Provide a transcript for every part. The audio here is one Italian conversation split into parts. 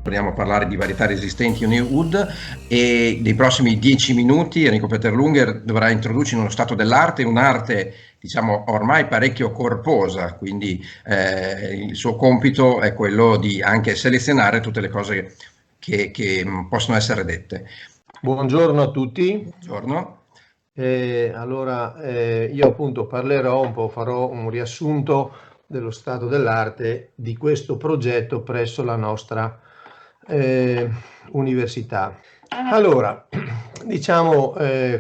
torniamo a parlare di varietà resistenti New Wood, e nei prossimi 10 minuti Enrico Peterlunger dovrà introdurci in uno stato dell'arte, un'arte diciamo ormai parecchio corposa, quindi il suo compito è quello di anche selezionare tutte le cose che possono essere dette. Buongiorno a tutti. Buongiorno. Io appunto parlerò un po', farò un riassunto dello stato dell'arte di questo progetto presso la nostra università. Allora, diciamo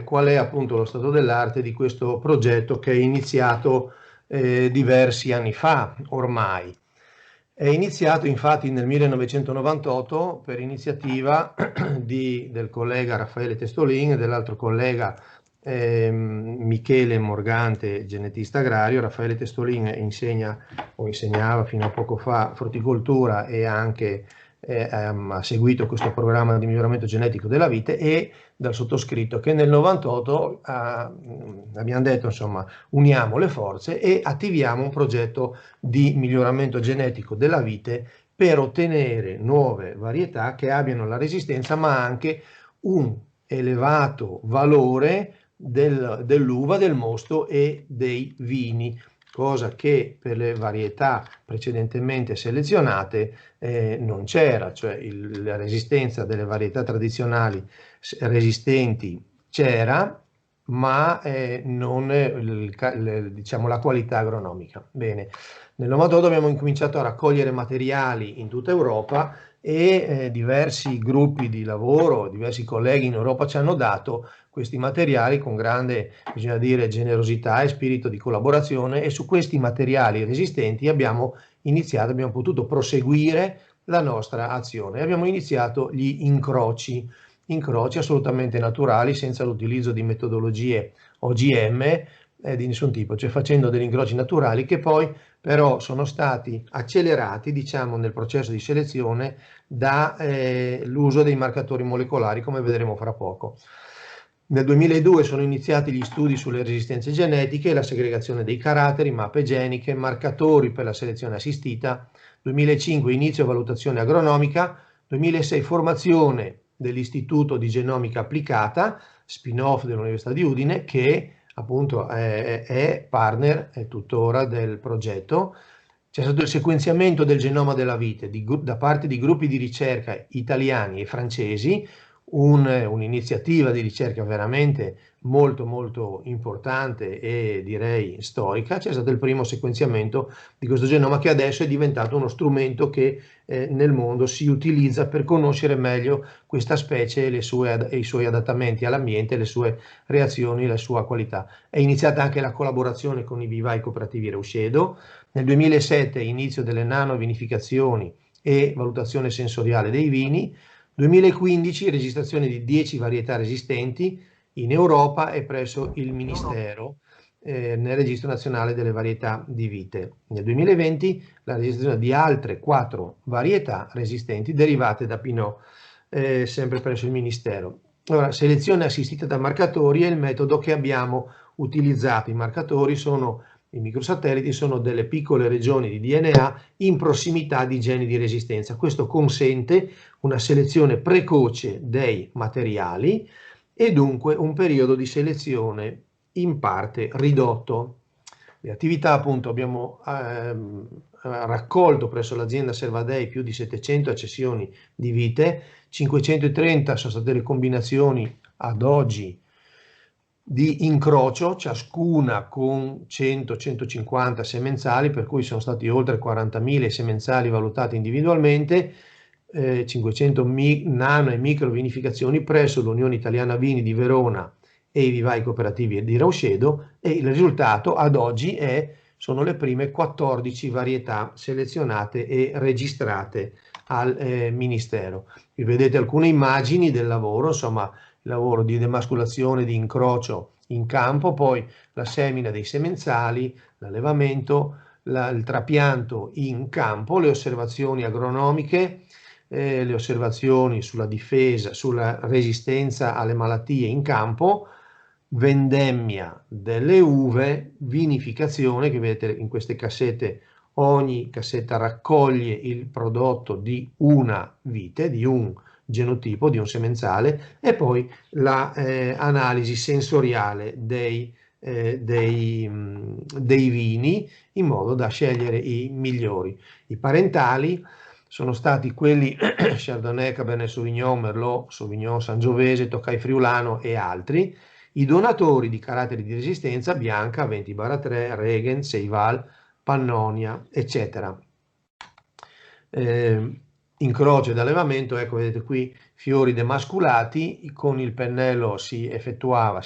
qual è appunto lo stato dell'arte di questo progetto che è iniziato diversi anni fa ormai. È iniziato infatti nel 1998 per iniziativa del collega Raffaele Testolin e dell'altro collega Michele Morgante, genetista agrario. Raffaele Testolin insegna o insegnava fino a poco fa fruticoltura e anche ha seguito questo programma di miglioramento genetico della vite, e dal sottoscritto che nel 98 abbiamo detto insomma uniamo le forze e attiviamo un progetto di miglioramento genetico della vite per ottenere nuove varietà che abbiano la resistenza ma anche un elevato valore dell'uva, del mosto e dei vini, cosa che per le varietà precedentemente selezionate non c'era, cioè la resistenza delle varietà tradizionali resistenti c'era, ma non diciamo, la qualità agronomica. Bene, nel 98 abbiamo incominciato a raccogliere materiali in tutta Europa e diversi gruppi di lavoro, diversi colleghi in Europa ci hanno dato questi materiali con grande, bisogna dire, generosità e spirito di collaborazione, e su questi materiali resistenti abbiamo potuto proseguire la nostra azione. Abbiamo iniziato gli incroci assolutamente naturali, senza l'utilizzo di metodologie OGM di nessun tipo, cioè facendo degli incroci naturali che poi però sono stati accelerati, diciamo, nel processo di selezione dall'uso dei marcatori molecolari, come vedremo fra poco. Nel 2002 sono iniziati gli studi sulle resistenze genetiche, la segregazione dei caratteri, mappe geniche, marcatori per la selezione assistita. 2005 inizio valutazione agronomica. 2006 formazione dell'Istituto di Genomica Applicata, spin-off dell'Università di Udine, che appunto è partner, è tuttora del progetto. C'è stato il sequenziamento del genoma della vite da parte di gruppi di ricerca italiani e francesi, un'iniziativa di ricerca veramente molto molto importante e direi storica. C'è stato il primo sequenziamento di questo genoma, che adesso è diventato uno strumento che nel mondo si utilizza per conoscere meglio questa specie e i suoi adattamenti all'ambiente, le sue reazioni, la sua qualità. È iniziata anche la collaborazione con i vivai cooperativi Reuscedo. Nel 2007 inizio delle nanovinificazioni e valutazione sensoriale dei vini. 2015 registrazione di 10 varietà resistenti in Europa e presso il Ministero nel Registro Nazionale delle Varietà di Vite. Nel 2020 la registrazione di altre 4 varietà resistenti derivate da Pinot, sempre presso il Ministero. Allora, selezione assistita da marcatori è il metodo che abbiamo utilizzato. I marcatori sono i microsatelliti, sono delle piccole regioni di DNA in prossimità di geni di resistenza. Questo consente una selezione precoce dei materiali e dunque un periodo di selezione in parte ridotto. Le attività, appunto, abbiamo raccolto presso l'azienda Servadei più di 700 accessioni di vite, 530 sono state le combinazioni ad oggi di incrocio, ciascuna con 100-150 semenzali, per cui sono stati oltre 40.000 semenzali valutati individualmente, 500 nano e micro vinificazioni presso l'Unione Italiana Vini di Verona e i vivai cooperativi di Reuscedo, e il risultato ad oggi sono le prime 14 varietà selezionate e registrate al Ministero. Qui vedete alcune immagini del lavoro, insomma, il lavoro di demasculazione, di incrocio in campo, poi la semina dei semenzali, l'allevamento, il trapianto in campo, le osservazioni agronomiche, le osservazioni sulla difesa, sulla resistenza alle malattie in campo, vendemmia delle uve, vinificazione, che vedete in queste cassette ogni cassetta raccoglie il prodotto di una vite, di un genotipo, di un semenzale, e poi l'analisi sensoriale dei vini in modo da scegliere i migliori. I parentali sono stati quelli Chardonnay, Cabernet Sauvignon, Merlot, Sauvignon Sangiovese, Tokai Friulano e altri. I donatori di caratteri di resistenza: Bianca, 20/3, Regen, Seival, Pannonia, eccetera. Incrocio ed allevamento, ecco, vedete qui fiori demasculati, con il pennello si effettua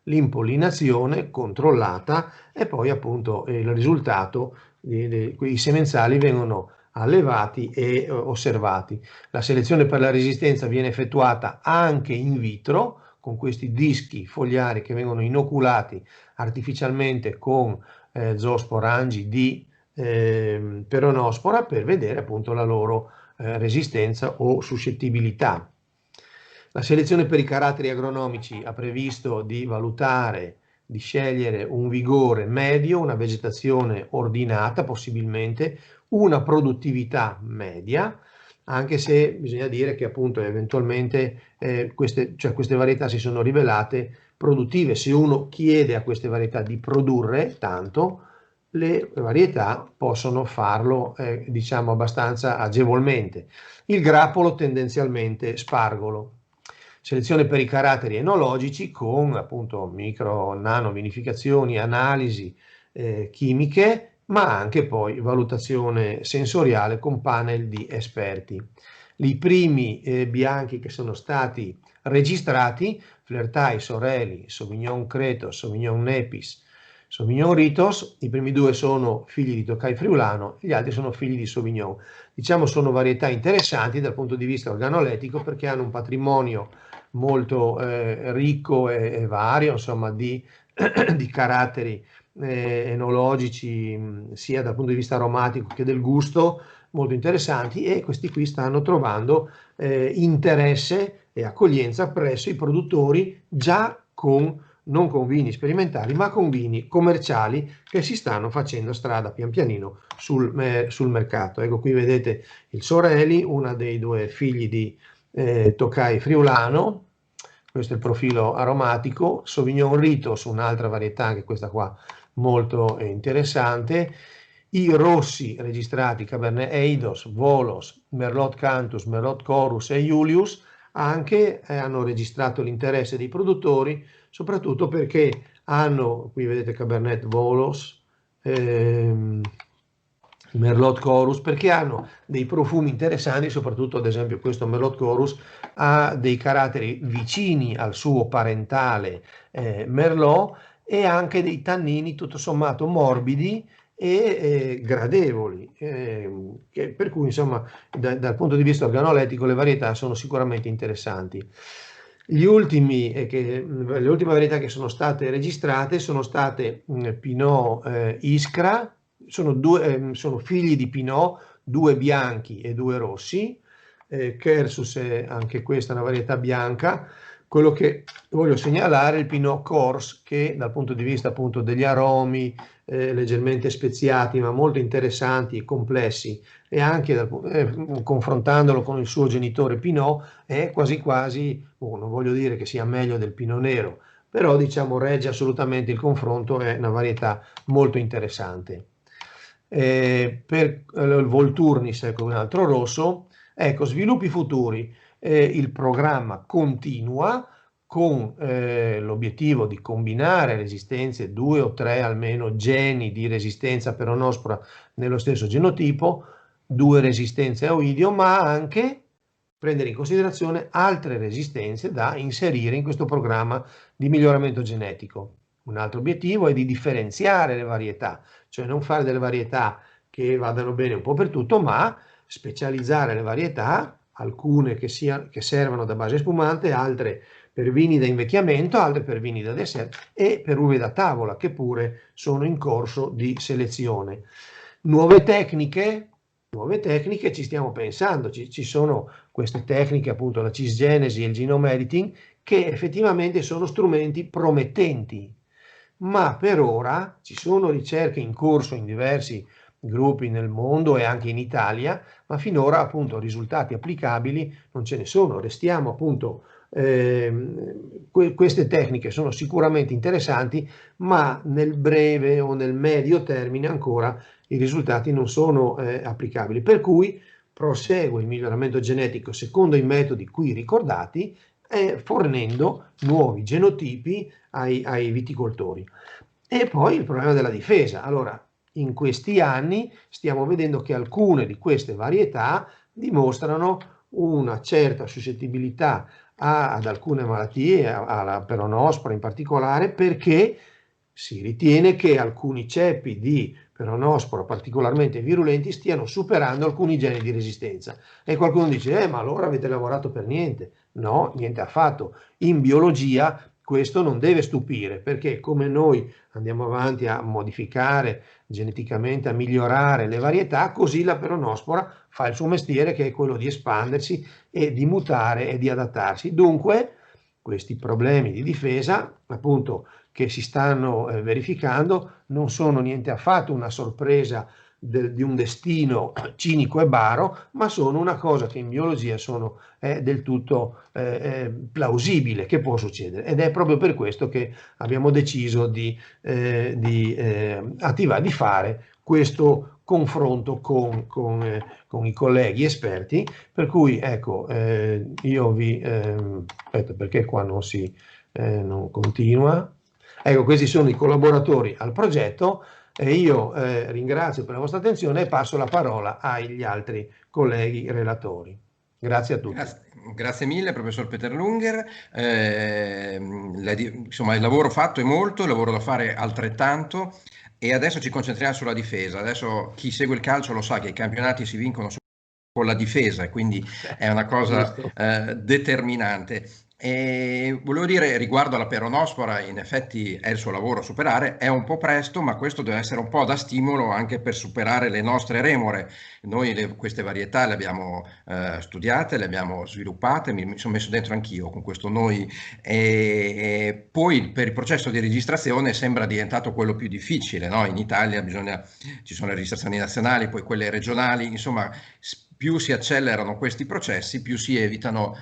l'impollinazione controllata e poi appunto il risultato, i semenzali vengono allevati e osservati. La selezione per la resistenza viene effettuata anche in vitro, con questi dischi fogliari che vengono inoculati artificialmente con zoosporangi di peronospora, per vedere appunto la loro resistenza o suscettibilità. La selezione per i caratteri agronomici ha previsto di valutare, di scegliere un vigore medio, una vegetazione ordinata possibilmente, una produttività media, anche se bisogna dire che appunto eventualmente queste varietà si sono rivelate produttive. Se uno chiede a queste varietà di produrre tanto, le varietà possono farlo diciamo abbastanza agevolmente. Il grappolo tendenzialmente spargolo. Selezione per i caratteri enologici con appunto micro nano vinificazioni, analisi chimiche, ma anche poi valutazione sensoriale con panel di esperti. I primi bianchi che sono stati registrati: Flertai, Sorelli, Sauvignon Creto, Sauvignon Nepis, Sauvignon Ritos. I primi due sono figli di Tokai Friulano, gli altri sono figli di Sauvignon. Diciamo sono varietà interessanti dal punto di vista organolettico, perché hanno un patrimonio molto ricco e vario, insomma, di caratteri enologici, sia dal punto di vista aromatico che del gusto, molto interessanti, e questi qui stanno trovando interesse e accoglienza presso i produttori già non con vini sperimentali, ma con vini commerciali che si stanno facendo strada pian pianino sul mercato. Ecco, qui vedete il Sorelli, uno dei due figli di Tokai Friulano. Questo è il profilo aromatico. Sauvignon Ritos, un'altra varietà, anche questa qua molto interessante. I rossi registrati, Cabernet Eidos, Volos, Merlot Cantus, Merlot Corus e Julius, anche hanno registrato l'interesse dei produttori, soprattutto perché hanno, qui vedete Cabernet Volos, Merlot Corus, perché hanno dei profumi interessanti, soprattutto ad esempio questo Merlot Corus ha dei caratteri vicini al suo parentale Merlot, e anche dei tannini tutto sommato morbidi e gradevoli, per cui insomma dal punto di vista organolettico le varietà sono sicuramente interessanti. Le ultime varietà che sono state registrate sono state Pinot Iskra. Sono figli di Pinot, 2 bianchi e 2 rossi. Kersus è anche questa una varietà bianca. Quello che voglio segnalare è il Pinot Corse, che dal punto di vista appunto degli aromi leggermente speziati, ma molto interessanti e complessi, e anche confrontandolo con il suo genitore Pinot, è quasi quasi, non voglio dire che sia meglio del Pinot Nero, però diciamo regge assolutamente il confronto, è una varietà molto interessante. Per il Volturnis, ecco un altro rosso. Ecco, sviluppi futuri. Il programma continua con l'obiettivo di combinare resistenze, 2 o 3 almeno geni di resistenza peronospora nello stesso genotipo, 2 resistenze a oidio, ma anche prendere in considerazione altre resistenze da inserire in questo programma di miglioramento genetico. Un altro obiettivo è di differenziare le varietà, cioè non fare delle varietà che vadano bene un po' per tutto, ma specializzare le varietà, alcune che servono da base spumante, altre per vini da invecchiamento, altre per vini da dessert e per uve da tavola, che pure sono in corso di selezione. Nuove tecniche, ci stiamo pensando, ci sono queste tecniche, appunto la cisgenesi e il genome editing, che effettivamente sono strumenti promettenti, ma per ora ci sono ricerche in corso in diversi gruppi nel mondo e anche in Italia, ma finora appunto risultati applicabili non ce ne sono. Restiamo appunto, queste tecniche sono sicuramente interessanti, ma nel breve o nel medio termine ancora i risultati non sono applicabili. Per cui prosegue il miglioramento genetico secondo i metodi qui ricordati, fornendo nuovi genotipi ai viticoltori. E poi il problema della difesa. Allora, in questi anni stiamo vedendo che alcune di queste varietà dimostrano una certa suscettibilità ad alcune malattie, alla peronospora in particolare, perché si ritiene che alcuni ceppi di peronospora particolarmente virulenti stiano superando alcuni geni di resistenza. E qualcuno dice, ma allora avete lavorato per niente. No, niente affatto. In biologia questo non deve stupire, perché come noi andiamo avanti a modificare geneticamente, a migliorare le varietà, così la peronospora fa il suo mestiere, che è quello di espandersi e di mutare e di adattarsi. Dunque, questi problemi di difesa, appunto, che si stanno verificando, non sono niente affatto una sorpresa di un destino cinico e baro, ma sono una cosa che in biologia è del tutto plausibile che può succedere, ed è proprio per questo che abbiamo deciso di fare questo confronto con i colleghi esperti, per cui ecco, io vi aspetta, perché qua non continua. Ecco, questi sono i collaboratori al progetto. E io ringrazio per la vostra attenzione e passo la parola agli altri colleghi relatori. Grazie a tutti. Grazie mille, professor Peterlunger. Insomma, il lavoro fatto è molto, il lavoro da fare altrettanto, e adesso ci concentriamo sulla difesa. Adesso chi segue il calcio lo sa che i campionati si vincono con la difesa, e quindi è una cosa determinante. E volevo dire, riguardo alla peronospora, in effetti è il suo lavoro a superare, è un po' presto, ma questo deve essere un po' da stimolo anche per superare le nostre remore. Noi queste varietà le abbiamo studiate, le abbiamo sviluppate, mi sono messo dentro anch'io con questo noi, e poi per il processo di registrazione sembra diventato quello più difficile, no? In Italia ci sono le registrazioni nazionali, poi quelle regionali, insomma più si accelerano questi processi, più si evitano,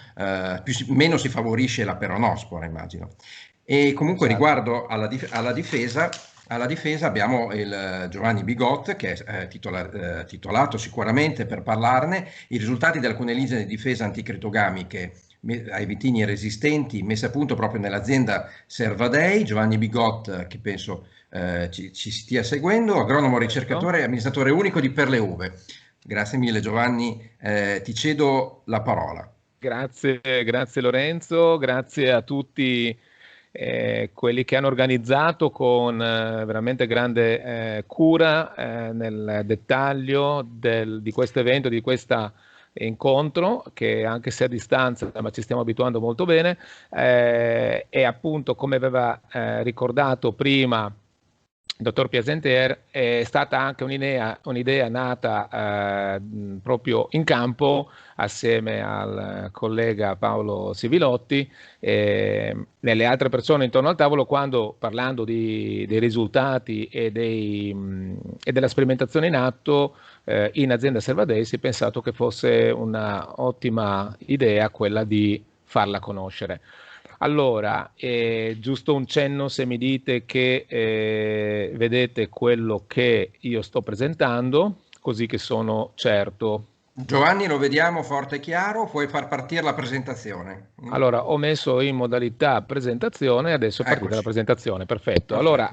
meno si favorisce la peronospora, immagino. E comunque riguardo alla difesa abbiamo il Giovanni Bigot, che è titolato sicuramente per parlarne, i risultati di alcune linee di difesa anticritogamiche ai vitigni resistenti messe a punto proprio nell'azienda Servadei. Giovanni Bigot, che penso ci stia seguendo, agronomo, ricercatore e amministratore unico di Per le Uve. Grazie mille Giovanni, ti cedo la parola. Grazie Lorenzo, grazie a tutti quelli che hanno organizzato con veramente grande cura nel dettaglio di questo evento, di questo incontro, che anche se a distanza, ma ci stiamo abituando molto bene, e appunto, come aveva ricordato prima il dottor Piasenter, è stata anche un'idea nata proprio in campo assieme al collega Paolo Sivilotti e nelle altre persone intorno al tavolo, quando parlando dei risultati e della sperimentazione in atto in azienda Servadei, si è pensato che fosse una ottima idea quella di farla conoscere. Allora, giusto un cenno, se mi dite che vedete quello che io sto presentando, così che sono certo. Giovanni, lo vediamo forte e chiaro, puoi far partire la presentazione. Allora, ho messo in modalità presentazione, adesso è partita la presentazione, perfetto. Allora,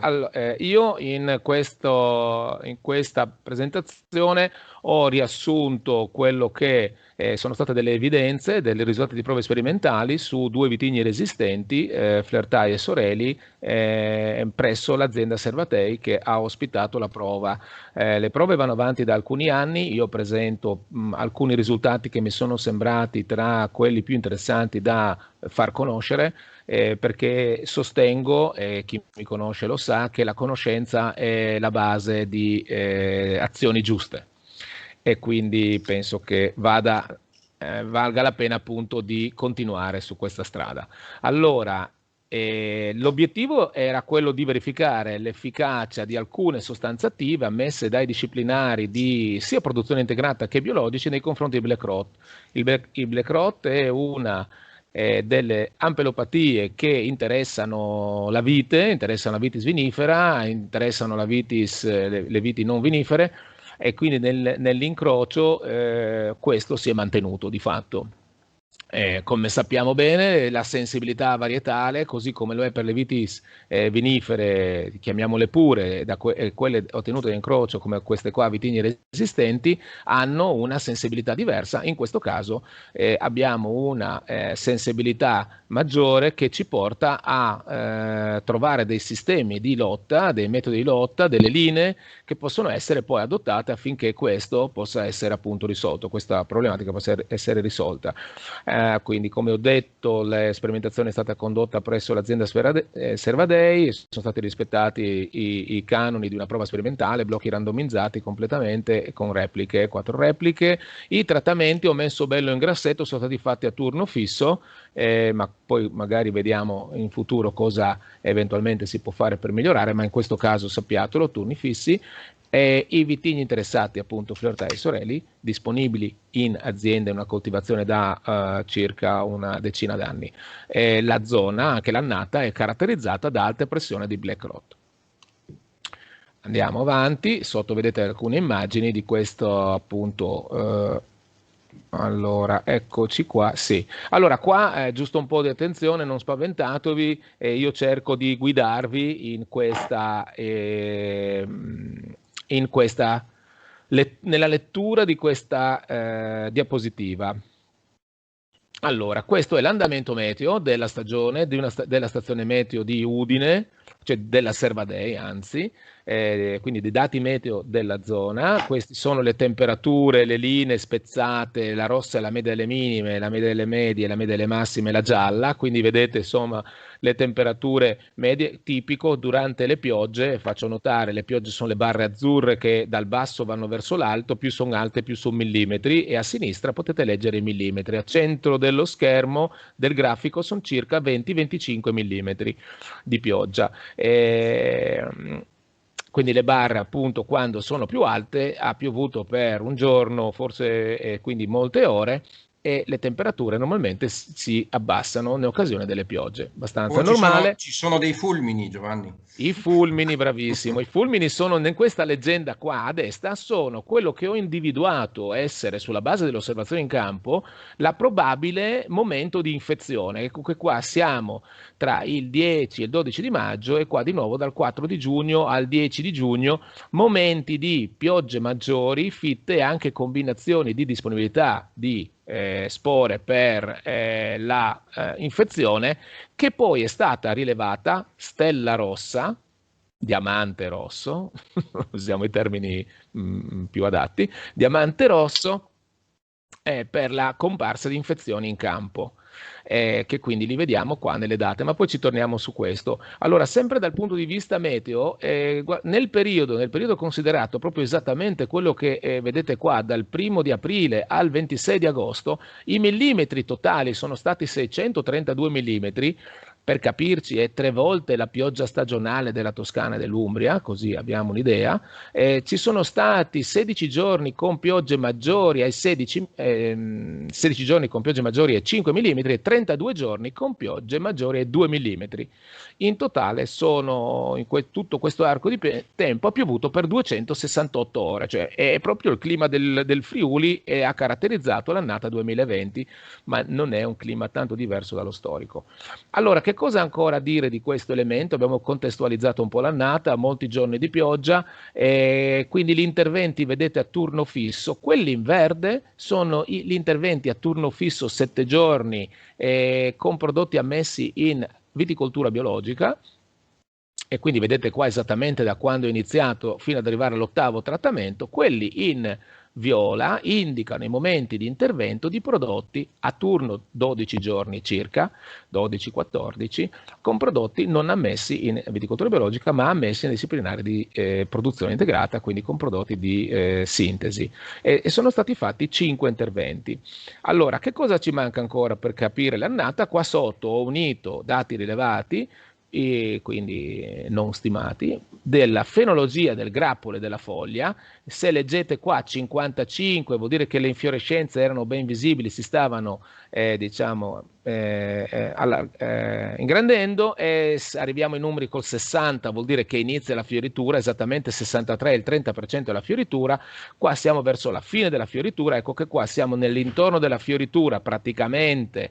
io in questa presentazione ho riassunto quello che sono state delle evidenze, dei risultati di prove sperimentali su 2 vitigni resistenti, Flertai e Soreli, presso l'azienda Servatei che ha ospitato la prova. Le prove vanno avanti da alcuni anni, io presento alcuni risultati che mi sono sembrati tra quelli più interessanti da far conoscere, perché sostengo, e chi mi conosce lo sa, che la conoscenza è la base di azioni giuste, e quindi penso che valga la pena appunto di continuare su questa strada. Allora, L'obiettivo era quello di verificare l'efficacia di alcune sostanze attive ammesse dai disciplinari di sia produzione integrata che biologici nei confronti di black rot. Il black rot è una delle ampelopatie che interessano la vite vinifera, interessano la vitis, le viti non vinifere, e quindi nell'incrocio questo si è mantenuto di fatto. Come sappiamo bene, la sensibilità varietale, così come lo è per le vitis vinifere, chiamiamole pure, quelle ottenute da incrocio, come queste qua, vitigni resistenti, hanno una sensibilità diversa. In questo caso abbiamo una sensibilità maggiore che ci porta a trovare dei sistemi di lotta, dei metodi di lotta, delle linee che possono essere poi adottate affinché questo possa essere appunto risolto, questa problematica possa essere risolta. Quindi, come ho detto, la sperimentazione è stata condotta presso l'azienda Servadei, sono stati rispettati i canoni di una prova sperimentale, blocchi randomizzati completamente con repliche, 4 repliche. I trattamenti, ho messo bello in grassetto, sono stati fatti a turno fisso, ma poi magari vediamo in futuro cosa eventualmente si può fare per migliorare, ma in questo caso sappiatelo, turni fissi. I vitigni interessati, appunto Fleurta e Sorelli, disponibili in azienda in una coltivazione da circa una decina d'anni. La zona, anche l'annata, è caratterizzata da alte pressioni di black rot. Andiamo avanti, sotto vedete alcune immagini di questo appunto. Allora, eccoci qua, sì. Allora, qua giusto un po' di attenzione, non spaventatevi, io cerco di guidarvi nella lettura di questa diapositiva. Allora, questo è l'andamento meteo della stagione, della stazione meteo di Udine, cioè della Servadei, anzi, quindi dei dati meteo della zona. Queste sono le temperature, le linee spezzate, la rossa è la media delle minime, la media delle medie, la media delle massime, la gialla, quindi vedete insomma le temperature medie, tipico durante le piogge. Faccio notare, le piogge sono le barre azzurre che dal basso vanno verso l'alto, più sono alte più sono millimetri, e a sinistra potete leggere i millimetri. A centro dello schermo del grafico sono circa 20-25 millimetri di pioggia. Quindi le barre appunto quando sono più alte ha piovuto per un giorno, forse quindi molte ore, e le temperature normalmente si abbassano in occasione delle piogge, abbastanza normale. Ci sono dei fulmini, Giovanni. I fulmini, bravissimo. I fulmini sono, in questa leggenda qua a destra, sono quello che ho individuato essere, sulla base delle osservazioni in campo, la probabile momento di infezione. Ecco che qua siamo tra il 10 e il 12 di maggio e qua di nuovo dal 4 di giugno al 10 di giugno, momenti di piogge maggiori, fitte e anche combinazioni di disponibilità di spore per la infezione, che poi è stata rilevata stella rossa, diamante rosso, usiamo i termini più adatti, diamante rosso per la comparsa di infezioni in campo. Che quindi li vediamo qua nelle date, ma poi ci torniamo su questo. Allora, sempre dal punto di vista meteo, nel periodo considerato proprio esattamente quello che vedete qua, dal 1 di aprile al 26 di agosto, i millimetri totali sono stati 632 millimetri. Per capirci, è 3 volte la pioggia stagionale della Toscana e dell'Umbria, così abbiamo un'idea. Ci sono stati 16 giorni con piogge maggiori ai 16 giorni con piogge maggiori ai 5 mm e 32 giorni con piogge maggiori ai 2 mm. In totale tutto questo arco di tempo ha piovuto per 268 ore, cioè è proprio il clima del Friuli e ha caratterizzato l'annata 2020, ma non è un clima tanto diverso dallo storico. Allora, che cosa ancora dire di questo elemento? Abbiamo contestualizzato un po' l'annata, molti giorni di pioggia, quindi gli interventi vedete a turno fisso. Quelli in verde sono gli interventi a turno fisso 7 giorni con prodotti ammessi in viticoltura biologica. e quindi vedete qua esattamente da quando è iniziato fino ad arrivare all'8º trattamento, quelli in viola indicano i momenti di intervento di prodotti a turno 12 giorni circa, 12-14, con prodotti non ammessi in viticoltura biologica, ma ammessi nei disciplinari di produzione integrata, quindi con prodotti di sintesi. E sono stati fatti 5 interventi. Allora, che cosa ci manca ancora per capire l'annata? Qua sotto ho unito dati rilevati, e quindi non stimati, della fenologia del grappolo e della foglia. Se leggete qua 55 vuol dire che le infiorescenze erano ben visibili, si stavano ingrandendo, e arriviamo ai numeri col 60 vuol dire che inizia la fioritura, esattamente 63 è il 30% della fioritura. Qua siamo verso la fine della fioritura, ecco che qua siamo nell'intorno della fioritura praticamente.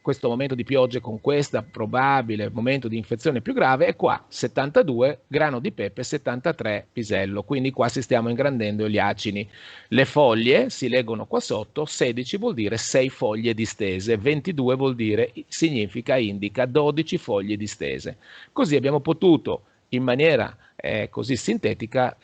Questo momento di piogge con questo probabile momento di infezione più grave, e qua 72 grano di pepe, 73 pisello, quindi qua si stiamo ingrandendo gli acini. Le foglie si leggono qua sotto, 16 vuol dire 6 foglie distese, 22 vuol dire indica 12 foglie distese. Così abbiamo potuto in maniera così sintetica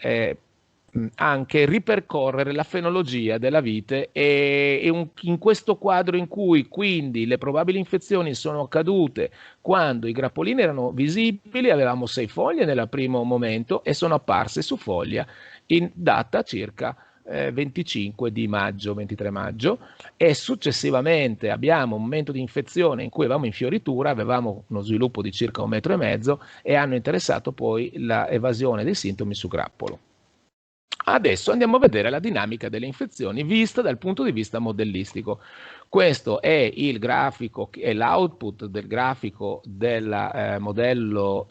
anche ripercorrere la fenologia della vite, e in questo quadro in cui quindi le probabili infezioni sono accadute quando i grappolini erano visibili, avevamo 6 foglie nel primo momento e sono apparse su foglia in data circa 25 di maggio, 23 maggio, e successivamente abbiamo un momento di infezione in cui avevamo in fioritura, avevamo uno sviluppo di circa 1,5 metri e hanno interessato poi la evasione dei sintomi su grappolo. Adesso andiamo a vedere la dinamica delle infezioni vista dal punto di vista modellistico. Questo è il grafico, è l'output del grafico del modello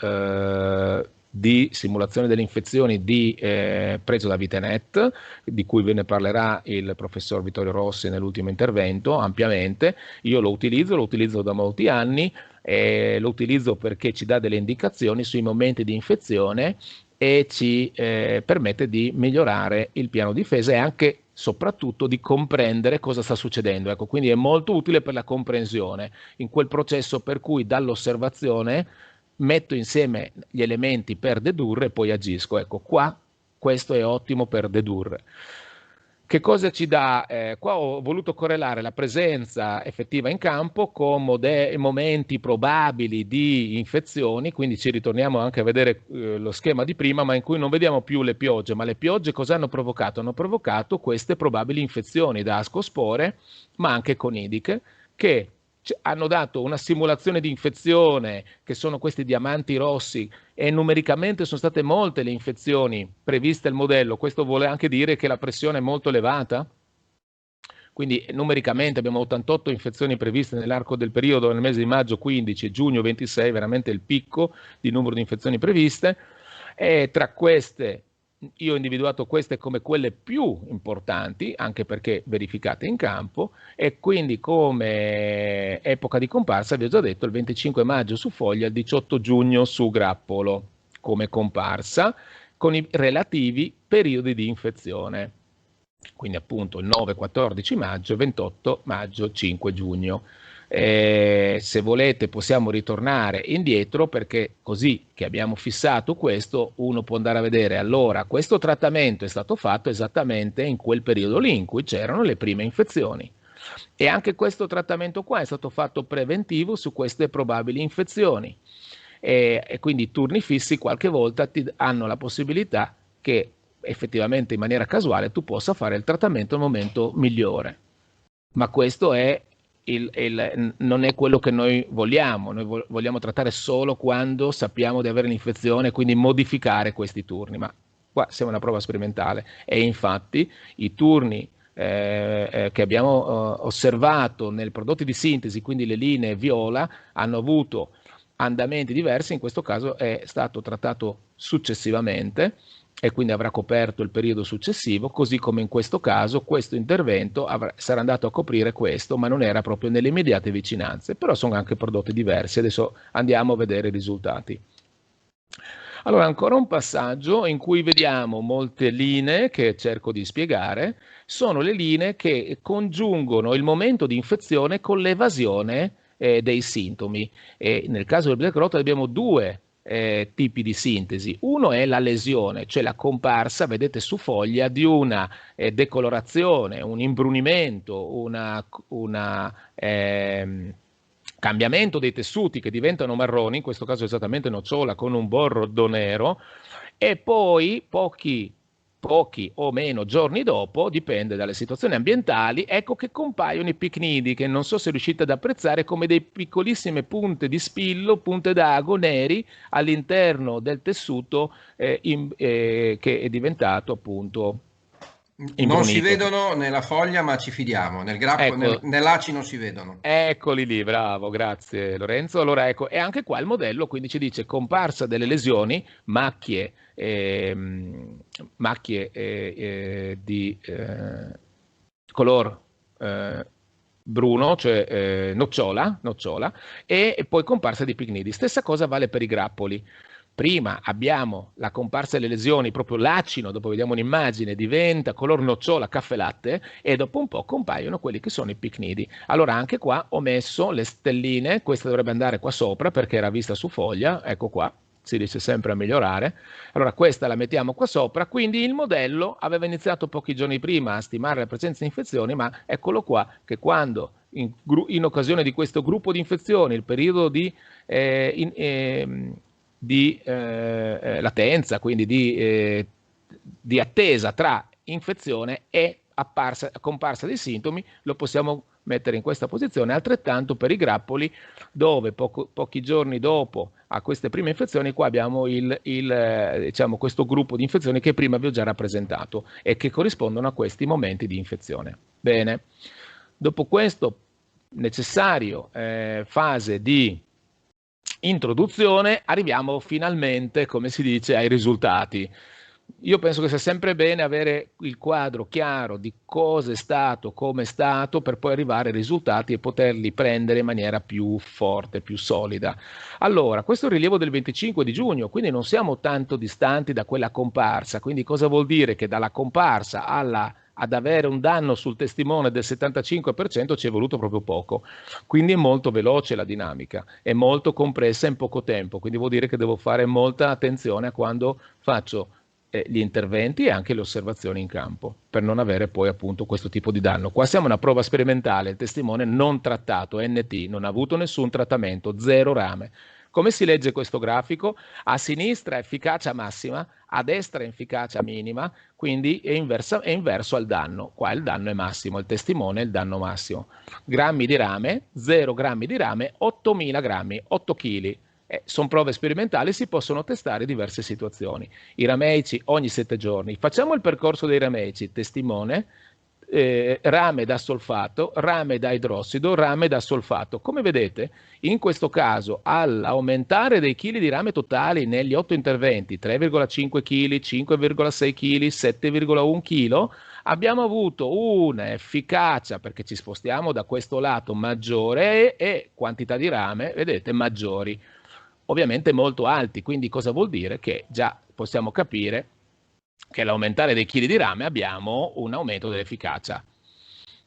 di simulazione delle infezioni preso da Vitenet, di cui ve ne parlerà il professor Vittorio Rossi nell'ultimo intervento ampiamente. Io lo utilizzo da molti anni, lo utilizzo perché ci dà delle indicazioni sui momenti di infezione e ci permette di migliorare il piano difesa e anche soprattutto di comprendere cosa sta succedendo. Ecco, quindi è molto utile per la comprensione in quel processo per cui dall'osservazione metto insieme gli elementi per dedurre e poi agisco. Ecco, qua questo è ottimo per dedurre. Che cosa ci dà? Qua ho voluto correlare la presenza effettiva in campo con momenti probabili di infezioni, quindi ci ritorniamo anche a vedere lo schema di prima, ma in cui non vediamo più le piogge. Ma le piogge cosa hanno provocato? Hanno provocato queste probabili infezioni da ascospore, ma anche conidiche, che hanno dato una simulazione di infezione, che sono questi diamanti rossi, e numericamente sono state molte le infezioni previste al modello. Questo vuole anche dire che la pressione è molto elevata, quindi numericamente abbiamo 88 infezioni previste nell'arco del periodo, nel mese di maggio 15 e giugno 26, veramente il picco di numero di infezioni previste, e tra queste io ho individuato queste come quelle più importanti, anche perché verificate in campo, e quindi come epoca di comparsa, vi ho già detto, il 25 maggio su foglia, il 18 giugno su grappolo, come comparsa, con i relativi periodi di infezione. Quindi appunto il 9-14 maggio, 28 maggio, 5 giugno. Se volete possiamo ritornare indietro, perché così che abbiamo fissato questo, uno può andare a vedere allora questo trattamento è stato fatto esattamente in quel periodo lì in cui c'erano le prime infezioni, e anche questo trattamento qua è stato fatto preventivo su queste probabili infezioni, e quindi i turni fissi qualche volta ti hanno la possibilità che effettivamente in maniera casuale tu possa fare il trattamento al momento migliore, ma questo è non è quello che noi vogliamo. Noi vogliamo trattare solo quando sappiamo di avere l'infezione, quindi modificare questi turni, ma qua siamo una prova sperimentale, e infatti i turni che abbiamo osservato nei prodotti di sintesi, quindi le linee viola, hanno avuto andamenti diversi. In questo caso è stato trattato successivamente e quindi avrà coperto il periodo successivo, così come in questo caso questo intervento sarà andato a coprire questo, ma non era proprio nelle immediate vicinanze, però sono anche prodotti diversi. Adesso andiamo a vedere i risultati. Allora, ancora un passaggio in cui vediamo molte linee che cerco di spiegare. Sono le linee che congiungono il momento di infezione con l'evasione dei sintomi. E nel caso del beta carotene abbiamo due tipi di sintesi. Uno è la lesione, cioè la comparsa, vedete su foglia, di una decolorazione, un imbrunimento, cambiamento dei tessuti che diventano marroni, in questo caso esattamente nocciola con un bordo nero, e poi pochi o meno giorni dopo, dipende dalle situazioni ambientali, ecco che compaiono i picnidi, che non so se riuscite ad apprezzare come dei piccolissime punte di spillo, punte d'ago neri all'interno del tessuto che è diventato appunto imbrunito. Non si vedono nella foglia, ma ci fidiamo. Nel grappo, ecco, nell'aci non si vedono. Eccoli lì, bravo, grazie Lorenzo. Allora ecco, e anche qua il modello quindi ci dice comparsa delle lesioni, macchie di color bruno, cioè nocciola, e poi comparsa di picnidi. Stessa cosa vale per i grappoli. Prima abbiamo la comparsa delle lesioni, proprio l'acino, dopo vediamo un'immagine, diventa color nocciola, caffè latte, e dopo un po' compaiono quelli che sono i picnidi. Allora anche qua ho messo le stelline, questa dovrebbe andare qua sopra perché era vista su foglia, ecco qua, si dice sempre a migliorare. Allora questa la mettiamo qua sopra, quindi il modello aveva iniziato pochi giorni prima a stimare la presenza di infezioni, ma eccolo qua che quando in occasione di questo gruppo di infezioni, il periodo di latenza, quindi di attesa tra infezione e comparsa dei sintomi, lo possiamo mettere in questa posizione. Altrettanto per i grappoli, dove pochi giorni dopo a queste prime infezioni, qua abbiamo diciamo, questo gruppo di infezioni che prima vi ho già rappresentato e che corrispondono a questi momenti di infezione. Bene, dopo questo necessario fase di introduzione, arriviamo finalmente, come si dice, ai risultati. Io penso che sia sempre bene avere il quadro chiaro di cosa è stato, come è stato, per poi arrivare ai risultati e poterli prendere in maniera più forte, più solida. Allora, questo è il rilievo del 25 di giugno, quindi non siamo tanto distanti da quella comparsa. Quindi cosa vuol dire? Che dalla comparsa ad avere un danno sul testimone del 75% ci è voluto proprio poco, quindi è molto veloce la dinamica, è molto compressa in poco tempo, quindi vuol dire che devo fare molta attenzione a quando faccio gli interventi e anche le osservazioni in campo, per non avere poi appunto questo tipo di danno. Qua siamo una prova sperimentale, il testimone non trattato, NT, non ha avuto nessun trattamento, 0 rame. Come si legge questo grafico? A sinistra efficacia massima, a destra efficacia minima, quindi è inverso al danno. Qua il danno è massimo, il testimone è il danno massimo. Grammi di rame, 0 grammi di rame, 8.000 grammi, 8 kg. Sono prove sperimentali, si possono testare diverse situazioni. I rameici ogni 7 giorni. Facciamo il percorso dei rameici, testimone, rame da solfato, rame da idrossido, rame da solfato. Come vedete, in questo caso, all'aumentare dei chili di rame totali negli 8 interventi, 3,5 kg, 5,6 kg, 7,1 kg, abbiamo avuto un'efficacia, perché ci spostiamo da questo lato, maggiore e quantità di rame, vedete, maggiori. Ovviamente molto alti, quindi cosa vuol dire? Che già possiamo capire che all'aumentare dei chili di rame abbiamo un aumento dell'efficacia.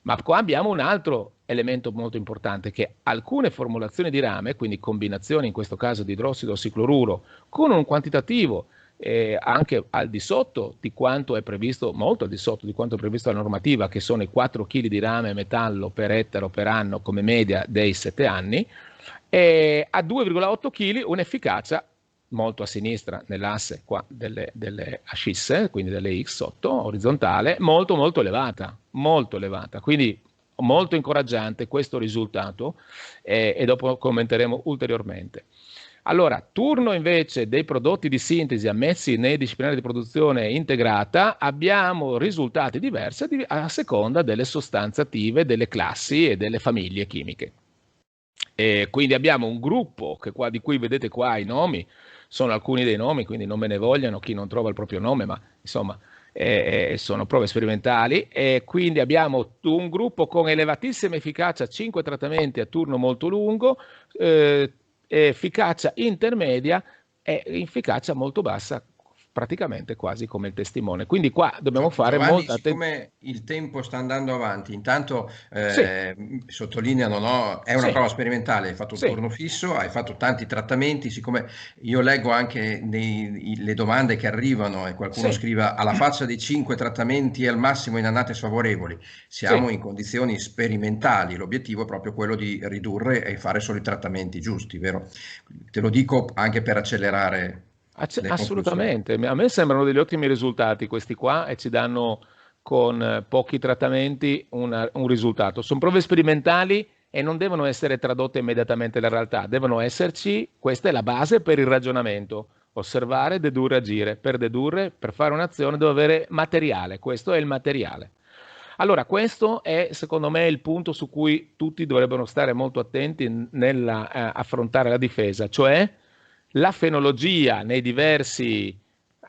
Ma qua abbiamo un altro elemento molto importante, che alcune formulazioni di rame, quindi combinazioni in questo caso di idrossido cicloruro, con un quantitativo anche al di sotto di quanto è previsto, molto al di sotto di quanto è previsto dalla normativa, che sono i 4 kg di rame metallo per ettaro per anno come media dei 7 anni, a 2,8 kg un'efficacia molto a sinistra nell'asse qua delle ascisse, quindi delle X sotto, orizzontale, molto elevata, quindi molto incoraggiante questo risultato e dopo commenteremo ulteriormente. Allora, turno invece dei prodotti di sintesi ammessi nei disciplinari di produzione integrata, abbiamo risultati diversi a seconda delle sostanze attive, delle classi e delle famiglie chimiche. E quindi abbiamo un gruppo di cui vedete qua i nomi, sono alcuni dei nomi, quindi non me ne vogliano chi non trova il proprio nome, ma insomma sono prove sperimentali, e quindi abbiamo un gruppo con elevatissima efficacia, 5 trattamenti a turno molto lungo, efficacia intermedia e efficacia molto bassa, praticamente quasi come il testimone. Quindi qua dobbiamo fare Giovanni, molta attenzione. siccome il tempo sta andando avanti, intanto Sì, sottolineano, no? È una sì, prova sperimentale, hai fatto un sì, turno fisso, hai fatto tanti trattamenti, siccome io leggo anche le domande che arrivano e qualcuno sì, scriva alla faccia dei 5 trattamenti e al massimo in annate sfavorevoli, sì. siamo in condizioni sperimentali, l'obiettivo è proprio quello di ridurre e fare solo i trattamenti giusti, vero? Te lo dico anche per accelerare le conclusioni. Assolutamente, a me sembrano degli ottimi risultati questi qua e ci danno con pochi trattamenti un risultato. Sono prove sperimentali e non devono essere tradotte immediatamente nella realtà, devono esserci, questa è la base per il ragionamento, osservare, dedurre, agire. Per dedurre, per fare un'azione, devo avere materiale, questo è il materiale. Allora, questo è secondo me il punto su cui tutti dovrebbero stare molto attenti nell'affrontare la difesa, cioè la fenologia nei diversi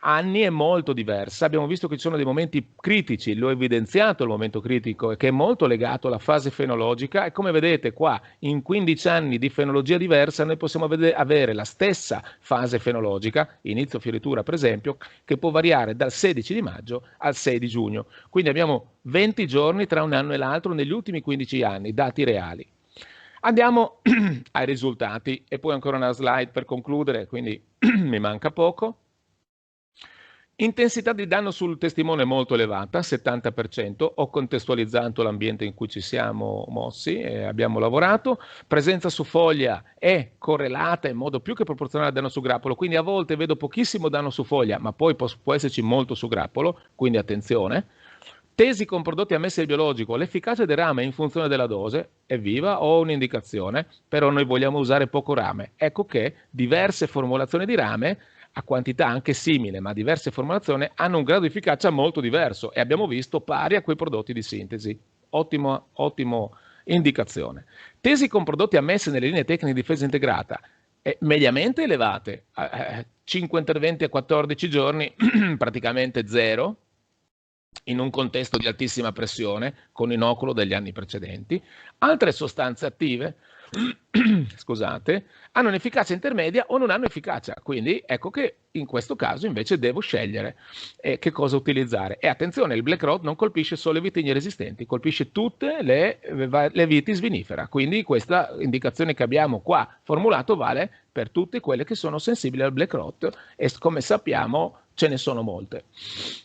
anni è molto diversa. Abbiamo visto che ci sono dei momenti critici, l'ho evidenziato il momento critico, e che è molto legato alla fase fenologica e come vedete qua in 15 anni di fenologia diversa noi possiamo avere la stessa fase fenologica, inizio fioritura per esempio, che può variare dal 16 di maggio al 6 di giugno. Quindi abbiamo 20 giorni tra un anno e l'altro negli ultimi 15 anni, dati reali. Andiamo ai risultati e poi ancora una slide per concludere, quindi mi manca poco. Intensità di danno sul testimone molto elevata, 70%, ho contestualizzato l'ambiente in cui ci siamo mossi e abbiamo lavorato. Presenza su foglia è correlata in modo più che proporzionale al danno su grappolo, quindi a volte vedo pochissimo danno su foglia, ma poi può esserci molto su grappolo, quindi attenzione. Tesi con prodotti ammessi al biologico, l'efficacia del rame in funzione della dose, evviva, ho un'indicazione, però noi vogliamo usare poco rame. Ecco che diverse formulazioni di rame, a quantità anche simile, ma diverse formulazioni, hanno un grado di efficacia molto diverso e abbiamo visto pari a quei prodotti di sintesi. Ottimo indicazione. Tesi con prodotti ammessi nelle linee tecniche di difesa integrata, mediamente elevate, 5 interventi a 14 giorni, praticamente zero, in un contesto di altissima pressione con inoculo degli anni precedenti. Altre sostanze attive scusate, hanno un'efficacia intermedia o non hanno efficacia, quindi ecco che in questo caso invece devo scegliere che cosa utilizzare. E attenzione, il black rot non colpisce solo le vitigni resistenti, colpisce tutte le vitis vinifera, quindi questa indicazione che abbiamo qua formulato vale per tutte quelle che sono sensibili al black rot e come sappiamo ce ne sono molte.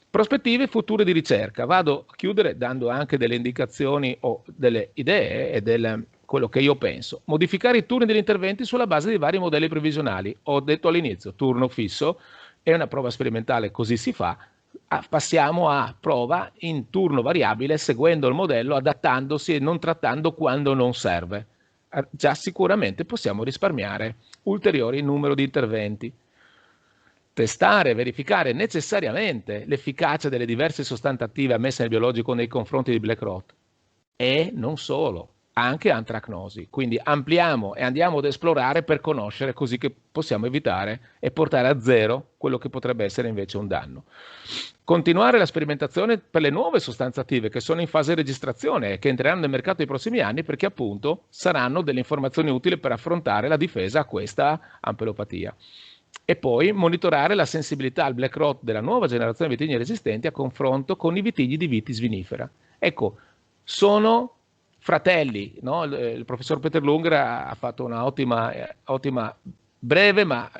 Prospettive future di ricerca. Vado a chiudere dando anche delle indicazioni o delle idee e quello che io penso. Modificare i turni degli interventi sulla base di vari modelli previsionali. Ho detto all'inizio, turno fisso è una prova sperimentale, così si fa. Passiamo a prova in turno variabile seguendo il modello, adattandosi e non trattando quando non serve. Già sicuramente possiamo risparmiare ulteriori numero di interventi. Testare e verificare necessariamente l'efficacia delle diverse sostanze attive ammesse nel biologico nei confronti di black rot e non solo, anche antracnosi. Quindi ampliamo e andiamo ad esplorare per conoscere, così che possiamo evitare e portare a zero quello che potrebbe essere invece un danno. Continuare la sperimentazione per le nuove sostanze attive che sono in fase di registrazione e che entreranno nel mercato nei prossimi anni, perché appunto saranno delle informazioni utili per affrontare la difesa a questa ampelopatia. E poi monitorare la sensibilità al black rot della nuova generazione di vitigni resistenti a confronto con i vitigni di vitis vinifera. Ecco, sono fratelli, no? Il professor Peter Lunger ha fatto una ottima breve ma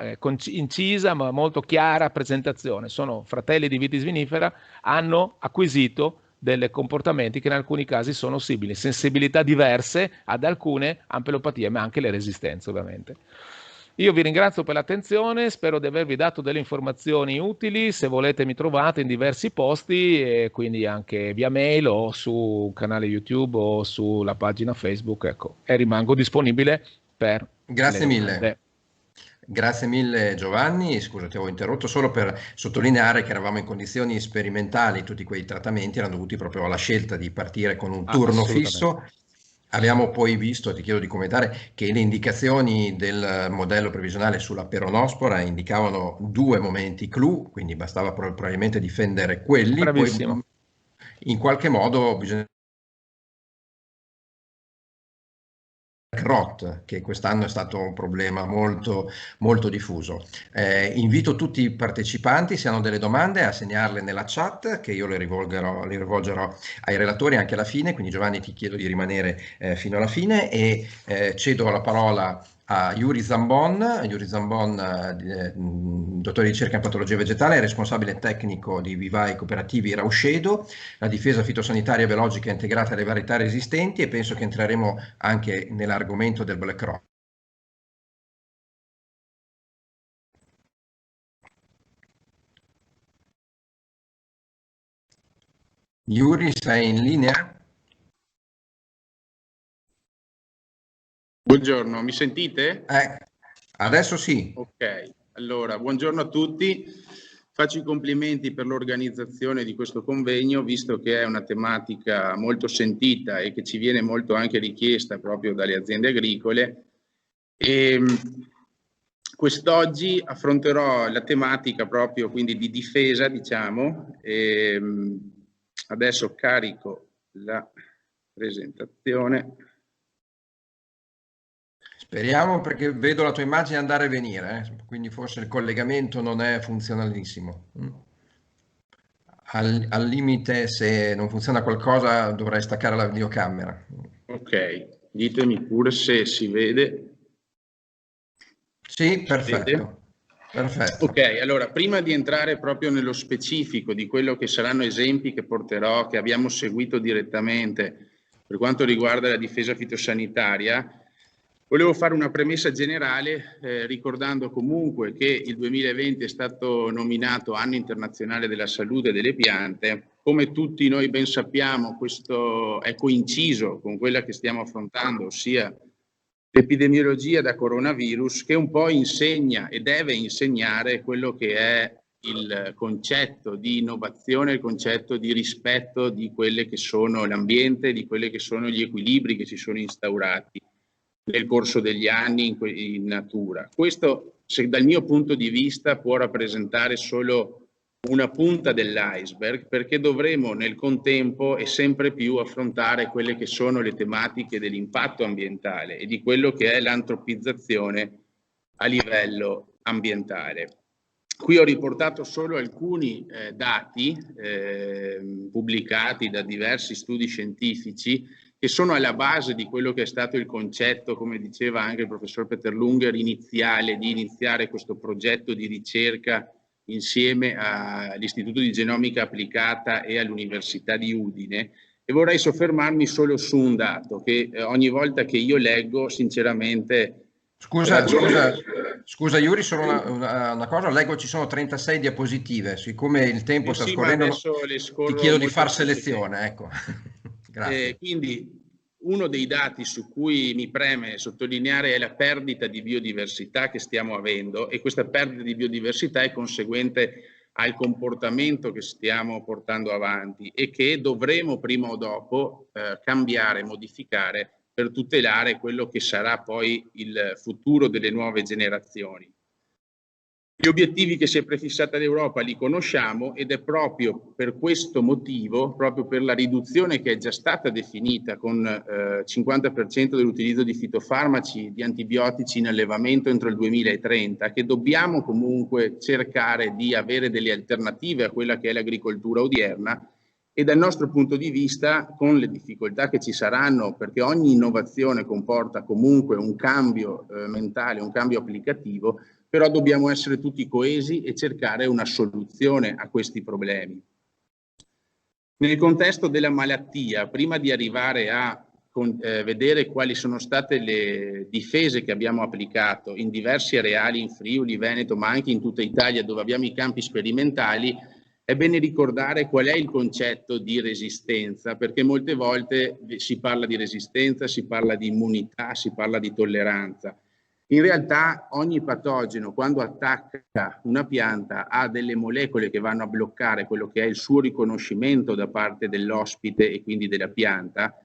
incisa ma molto chiara presentazione. Sono fratelli di vitis vinifera, hanno acquisito dei comportamenti che in alcuni casi sono simili, sensibilità diverse ad alcune ampelopatie, ma anche le resistenze ovviamente. Io vi ringrazio per l'attenzione, spero di avervi dato delle informazioni utili, se volete mi trovate in diversi posti, e quindi anche via mail o su canale YouTube o sulla pagina Facebook, ecco, e rimango disponibile per le Grazie domande. mille. Grazie mille Giovanni, scusa ti avevo interrotto solo per sottolineare che eravamo in condizioni sperimentali, tutti quei trattamenti erano dovuti proprio alla scelta di partire con un turno fisso. Abbiamo poi visto, ti chiedo di commentare, che le indicazioni del modello previsionale sulla peronospora indicavano 2 momenti clou, quindi bastava probabilmente difendere quelli, Bravissimo. poi in qualche modo bisogna rot, che quest'anno è stato un problema molto, molto diffuso. Invito tutti i partecipanti, se hanno delle domande, a segnarle nella chat, che io le rivolgerò ai relatori anche alla fine. Quindi Giovanni, ti chiedo di rimanere fino alla fine, e cedo la parola a Yuri Zambon. Yuri Zambon, dottore di ricerca in patologia vegetale, è responsabile tecnico di Vivai Cooperativi Rauscedo, la difesa fitosanitaria biologica integrata alle varietà resistenti, e penso che entreremo anche nell'argomento del Black Rot. Yuri, sei in linea? Buongiorno, mi sentite? Adesso sì. Ok, allora buongiorno a tutti. Faccio i complimenti per l'organizzazione di questo convegno, visto che è una tematica molto sentita e che ci viene molto anche richiesta proprio dalle aziende agricole. E quest'oggi affronterò la tematica proprio quindi di difesa, diciamo. E adesso carico la presentazione. Speriamo, perché vedo la tua immagine andare e venire, quindi forse il collegamento non è funzionalissimo. Al limite, se non funziona qualcosa, dovrai staccare la videocamera. Ok, ditemi pure se si vede. Sì, perfetto. Perfetto. Ok, allora prima di entrare proprio nello specifico di quello che saranno esempi che porterò, che abbiamo seguito direttamente per quanto riguarda la difesa fitosanitaria, volevo fare una premessa generale ricordando comunque che il 2020 è stato nominato Anno Internazionale della Salute delle Piante. Come tutti noi ben sappiamo, questo è coinciso con quella che stiamo affrontando, ossia l'epidemiologia da coronavirus, che un po' insegna e deve insegnare quello che è il concetto di innovazione, il concetto di rispetto di quelle che sono l'ambiente, di quelli che sono gli equilibri che si sono instaurati nel corso degli anni in natura. Questo, dal mio punto di vista, può rappresentare solo una punta dell'iceberg, perché dovremo nel contempo e sempre più affrontare quelle che sono le tematiche dell'impatto ambientale e di quello che è l'antropizzazione a livello ambientale. Qui ho riportato solo alcuni dati pubblicati da diversi studi scientifici che sono alla base di quello che è stato il concetto, come diceva anche il professor Peterlunger, iniziale di iniziare questo progetto di ricerca insieme all'Istituto di Genomica Applicata e all'Università di Udine, e vorrei soffermarmi solo su un dato che ogni volta che io leggo, sinceramente... Scusa Yuri, solo una cosa, leggo ci sono 36 diapositive, siccome il tempo sta scorrendo, ti chiedo di far selezione, ecco. Grazie. Quindi uno dei dati su cui mi preme sottolineare è la perdita di biodiversità che stiamo avendo, e questa perdita di biodiversità è conseguente al comportamento che stiamo portando avanti e che dovremo prima o dopo cambiare, modificare per tutelare quello che sarà poi il futuro delle nuove generazioni. Gli obiettivi che si è prefissata l'Europa li conosciamo, ed è proprio per questo motivo, proprio per la riduzione che è già stata definita con 50% dell'utilizzo di fitofarmaci, di antibiotici in allevamento entro il 2030, che dobbiamo comunque cercare di avere delle alternative a quella che è l'agricoltura odierna. E dal nostro punto di vista, con le difficoltà che ci saranno, perché ogni innovazione comporta comunque un cambio mentale, un cambio applicativo, però dobbiamo essere tutti coesi e cercare una soluzione a questi problemi. Nel contesto della malattia, prima di arrivare a vedere quali sono state le difese che abbiamo applicato in diversi areali in Friuli, Veneto, ma anche in tutta Italia, dove abbiamo i campi sperimentali, è bene ricordare qual è il concetto di resistenza, perché molte volte si parla di resistenza, si parla di immunità, si parla di tolleranza. In realtà ogni patogeno, quando attacca una pianta, ha delle molecole che vanno a bloccare quello che è il suo riconoscimento da parte dell'ospite e quindi della pianta.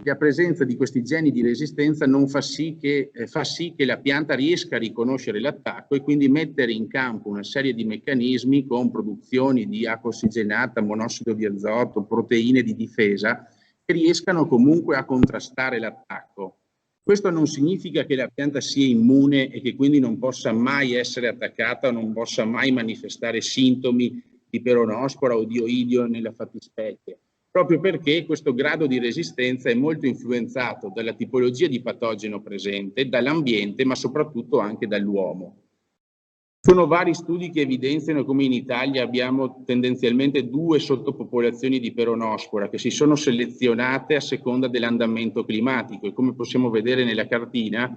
La presenza di questi geni di resistenza non fa sì che la pianta riesca a riconoscere l'attacco e quindi mettere in campo una serie di meccanismi con produzioni di acqua ossigenata, monossido di azoto, proteine di difesa, che riescano comunque a contrastare l'attacco. Questo non significa che la pianta sia immune e che quindi non possa mai essere attaccata o non possa mai manifestare sintomi di peronospora o di oidio nella fattispecie, proprio perché questo grado di resistenza è molto influenzato dalla tipologia di patogeno presente, dall'ambiente, ma soprattutto anche dall'uomo. Sono vari studi che evidenziano come in Italia abbiamo tendenzialmente 2 sottopopolazioni di peronospora che si sono selezionate a seconda dell'andamento climatico, e come possiamo vedere nella cartina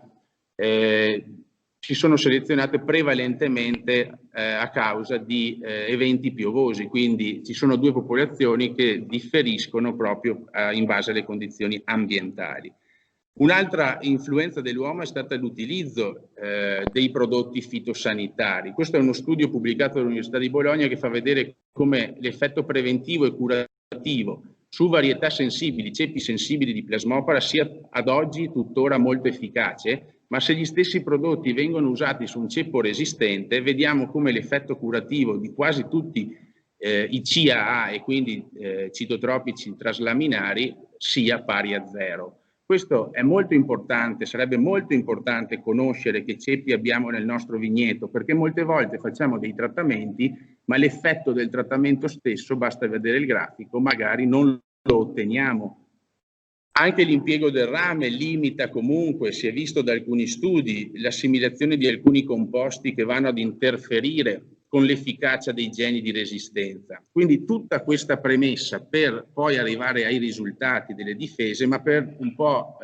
si sono selezionate prevalentemente a causa di eventi piovosi, quindi ci sono 2 popolazioni che differiscono proprio in base alle condizioni ambientali. Un'altra influenza dell'uomo è stata l'utilizzo dei prodotti fitosanitari. Questo è uno studio pubblicato dall'Università di Bologna che fa vedere come l'effetto preventivo e curativo su varietà sensibili, ceppi sensibili di Plasmopara sia ad oggi tuttora molto efficace, ma se gli stessi prodotti vengono usati su un ceppo resistente, vediamo come l'effetto curativo di quasi tutti i CAA e quindi citotropici traslaminari sia pari a 0. Questo è molto importante, sarebbe molto importante conoscere che ceppi abbiamo nel nostro vigneto, perché molte volte facciamo dei trattamenti, ma l'effetto del trattamento stesso, basta vedere il grafico, magari non lo otteniamo. Anche l'impiego del rame limita comunque, si è visto da alcuni studi, l'assimilazione di alcuni composti che vanno ad interferire con l'efficacia dei geni di resistenza. Quindi tutta questa premessa per poi arrivare ai risultati delle difese, ma per un po'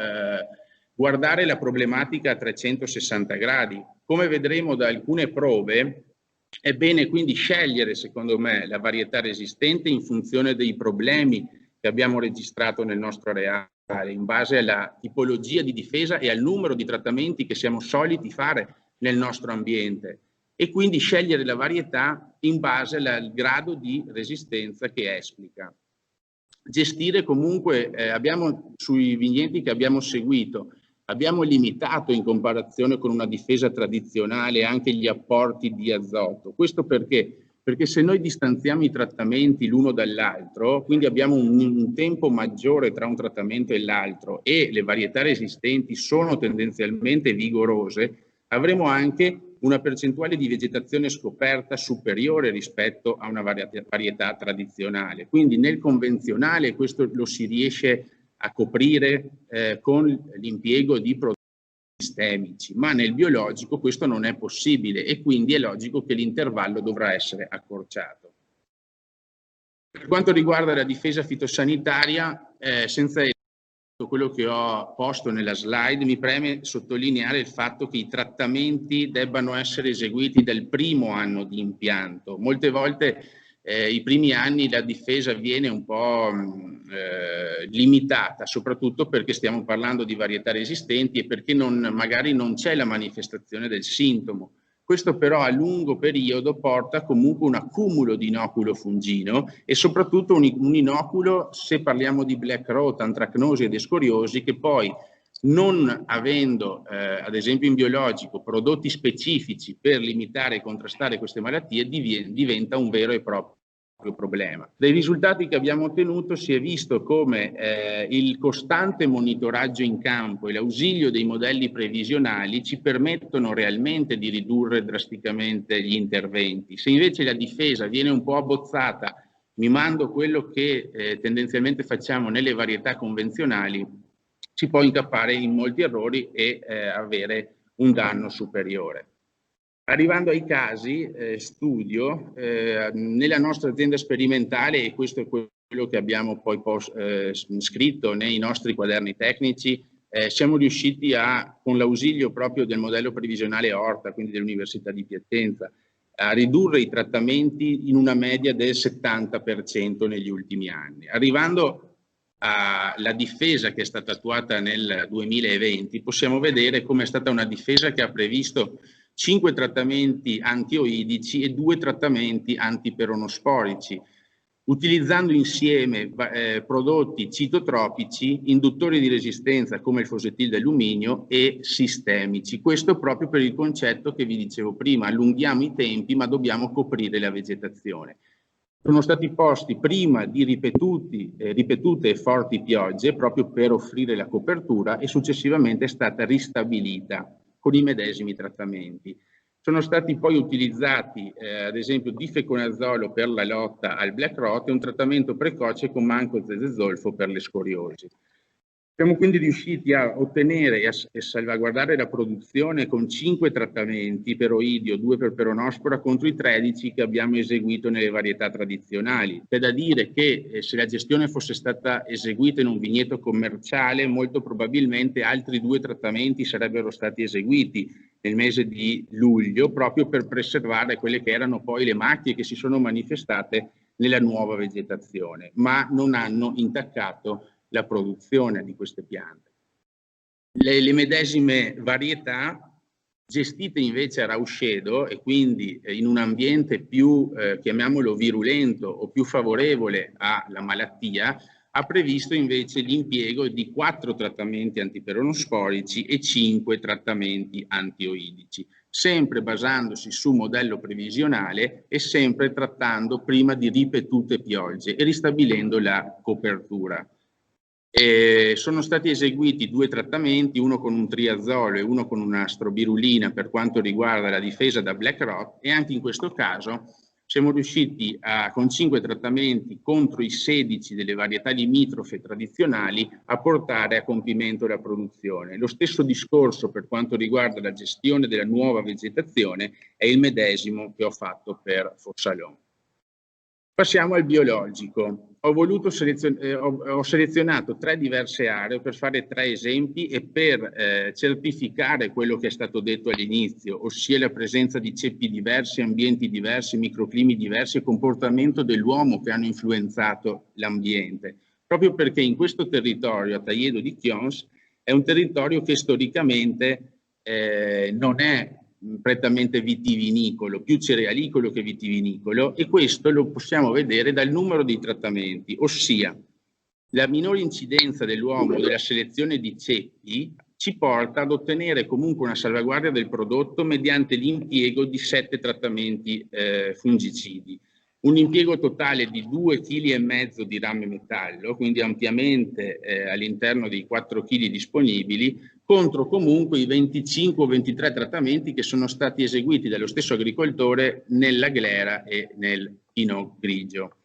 guardare la problematica a 360 gradi. Come vedremo da alcune prove, è bene quindi scegliere, secondo me, la varietà resistente in funzione dei problemi che abbiamo registrato nel nostro areale, in base alla tipologia di difesa e al numero di trattamenti che siamo soliti fare nel nostro ambiente, e quindi scegliere la varietà in base al grado di resistenza che esplica. Gestire comunque, abbiamo sui vigneti che abbiamo seguito, abbiamo limitato in comparazione con una difesa tradizionale anche gli apporti di azoto. Questo perché? Perché se noi distanziamo i trattamenti l'uno dall'altro, quindi abbiamo un tempo maggiore tra un trattamento e l'altro e le varietà resistenti sono tendenzialmente vigorose, avremo anche una percentuale di vegetazione scoperta superiore rispetto a una varietà tradizionale. Quindi nel convenzionale questo lo si riesce a coprire con l'impiego di prodotti sistemici, ma nel biologico questo non è possibile e quindi è logico che l'intervallo dovrà essere accorciato. Per quanto riguarda la difesa fitosanitaria, senza quello che ho posto nella slide, mi preme sottolineare il fatto che i trattamenti debbano essere eseguiti dal primo anno di impianto. Molte volte i primi anni la difesa viene un po' limitata, soprattutto perché stiamo parlando di varietà resistenti e perché magari non c'è la manifestazione del sintomo. Questo però a lungo periodo porta comunque un accumulo di inoculo fungino e soprattutto un inoculo, se parliamo di black rot, antracnosi ed escoriosi, che poi non avendo ad esempio in biologico prodotti specifici per limitare e contrastare queste malattie diventa un vero e proprio problema. Dai risultati che abbiamo ottenuto si è visto come il costante monitoraggio in campo e l'ausilio dei modelli previsionali ci permettono realmente di ridurre drasticamente gli interventi. Se invece la difesa viene un po' abbozzata mimando quello che tendenzialmente facciamo nelle varietà convenzionali, si può incappare in molti errori e avere un danno superiore. Arrivando ai casi studio, nella nostra azienda sperimentale, e questo è quello che abbiamo poi scritto nei nostri quaderni tecnici, siamo riusciti con l'ausilio proprio del modello previsionale Horta, quindi dell'Università di Piacenza, a ridurre i trattamenti in una media del 70% negli ultimi anni. Arrivando alla difesa che è stata attuata nel 2020, possiamo vedere come è stata una difesa che ha previsto 5 trattamenti antioidici e 2 trattamenti antiperonosporici, utilizzando insieme prodotti citotropici, induttori di resistenza come il fosettil d'alluminio e sistemici. Questo proprio per il concetto che vi dicevo prima, allunghiamo i tempi ma dobbiamo coprire la vegetazione. Sono stati posti prima di ripetute e forti piogge proprio per offrire la copertura e successivamente è stata ristabilita con i medesimi trattamenti. Sono stati poi utilizzati ad esempio difeconazolo per la lotta al black rot e un trattamento precoce con mancozolfo per le scoriosi. Siamo quindi riusciti a ottenere e salvaguardare la produzione con 5 trattamenti per oidio, 2 per peronospora contro i 13 che abbiamo eseguito nelle varietà tradizionali. C'è da dire che se la gestione fosse stata eseguita in un vigneto commerciale, molto probabilmente altri 2 trattamenti sarebbero stati eseguiti nel mese di luglio, proprio per preservare quelle che erano poi le macchie che si sono manifestate nella nuova vegetazione, ma non hanno intaccato la produzione di queste piante. Le medesime varietà gestite invece a rauscedo e quindi in un ambiente più, chiamiamolo virulento o più favorevole alla malattia, ha previsto invece l'impiego di 4 trattamenti antiperonosporici e 5 trattamenti antioidici, sempre basandosi su modello previsionale e sempre trattando prima di ripetute piogge e ristabilendo la copertura. Sono stati eseguiti 2 trattamenti, uno con un triazolo e uno con una strobirulina per quanto riguarda la difesa da black rot, e anche in questo caso siamo riusciti con 5 trattamenti contro i 16 delle varietà limitrofe tradizionali a portare a compimento la produzione. Lo stesso discorso per quanto riguarda la gestione della nuova vegetazione è il medesimo che ho fatto per Fossalon. Passiamo al biologico. Ho selezionato 3 diverse aree per fare 3 esempi e per certificare quello che è stato detto all'inizio, ossia la presenza di ceppi diversi, ambienti diversi, microclimi diversi e comportamento dell'uomo che hanno influenzato l'ambiente. Proprio perché in questo territorio, a Taiedo di Chions, è un territorio che storicamente non è prettamente vitivinicolo, più cerealicolo che vitivinicolo, e questo lo possiamo vedere dal numero di trattamenti, ossia la minore incidenza dell'uomo della selezione di ceppi ci porta ad ottenere comunque una salvaguardia del prodotto mediante l'impiego di 7 trattamenti fungicidi. Un impiego totale di 2,5 kg di rame metallo, quindi ampiamente all'interno dei 4 kg disponibili, contro comunque i 25 o 23 trattamenti che sono stati eseguiti dallo stesso agricoltore nella glera e nel pinot grigio.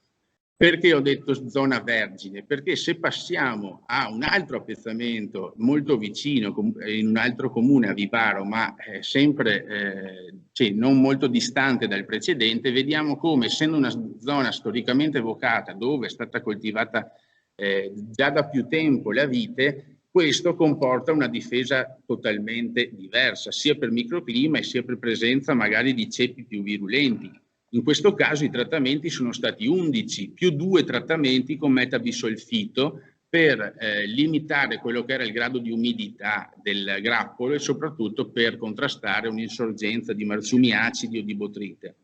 Perché ho detto zona vergine? Perché se passiamo a un altro appezzamento molto vicino, in un altro comune, a Viparo, ma sempre non molto distante dal precedente, vediamo come, essendo una zona storicamente evocata, dove è stata coltivata già da più tempo la vite, questo comporta una difesa totalmente diversa, sia per microclima e sia per presenza magari di ceppi più virulenti. In questo caso i trattamenti sono stati 11 più 2 trattamenti con metabisolfito per limitare quello che era il grado di umidità del grappolo e soprattutto per contrastare un'insorgenza di marciumi acidi o di botrite.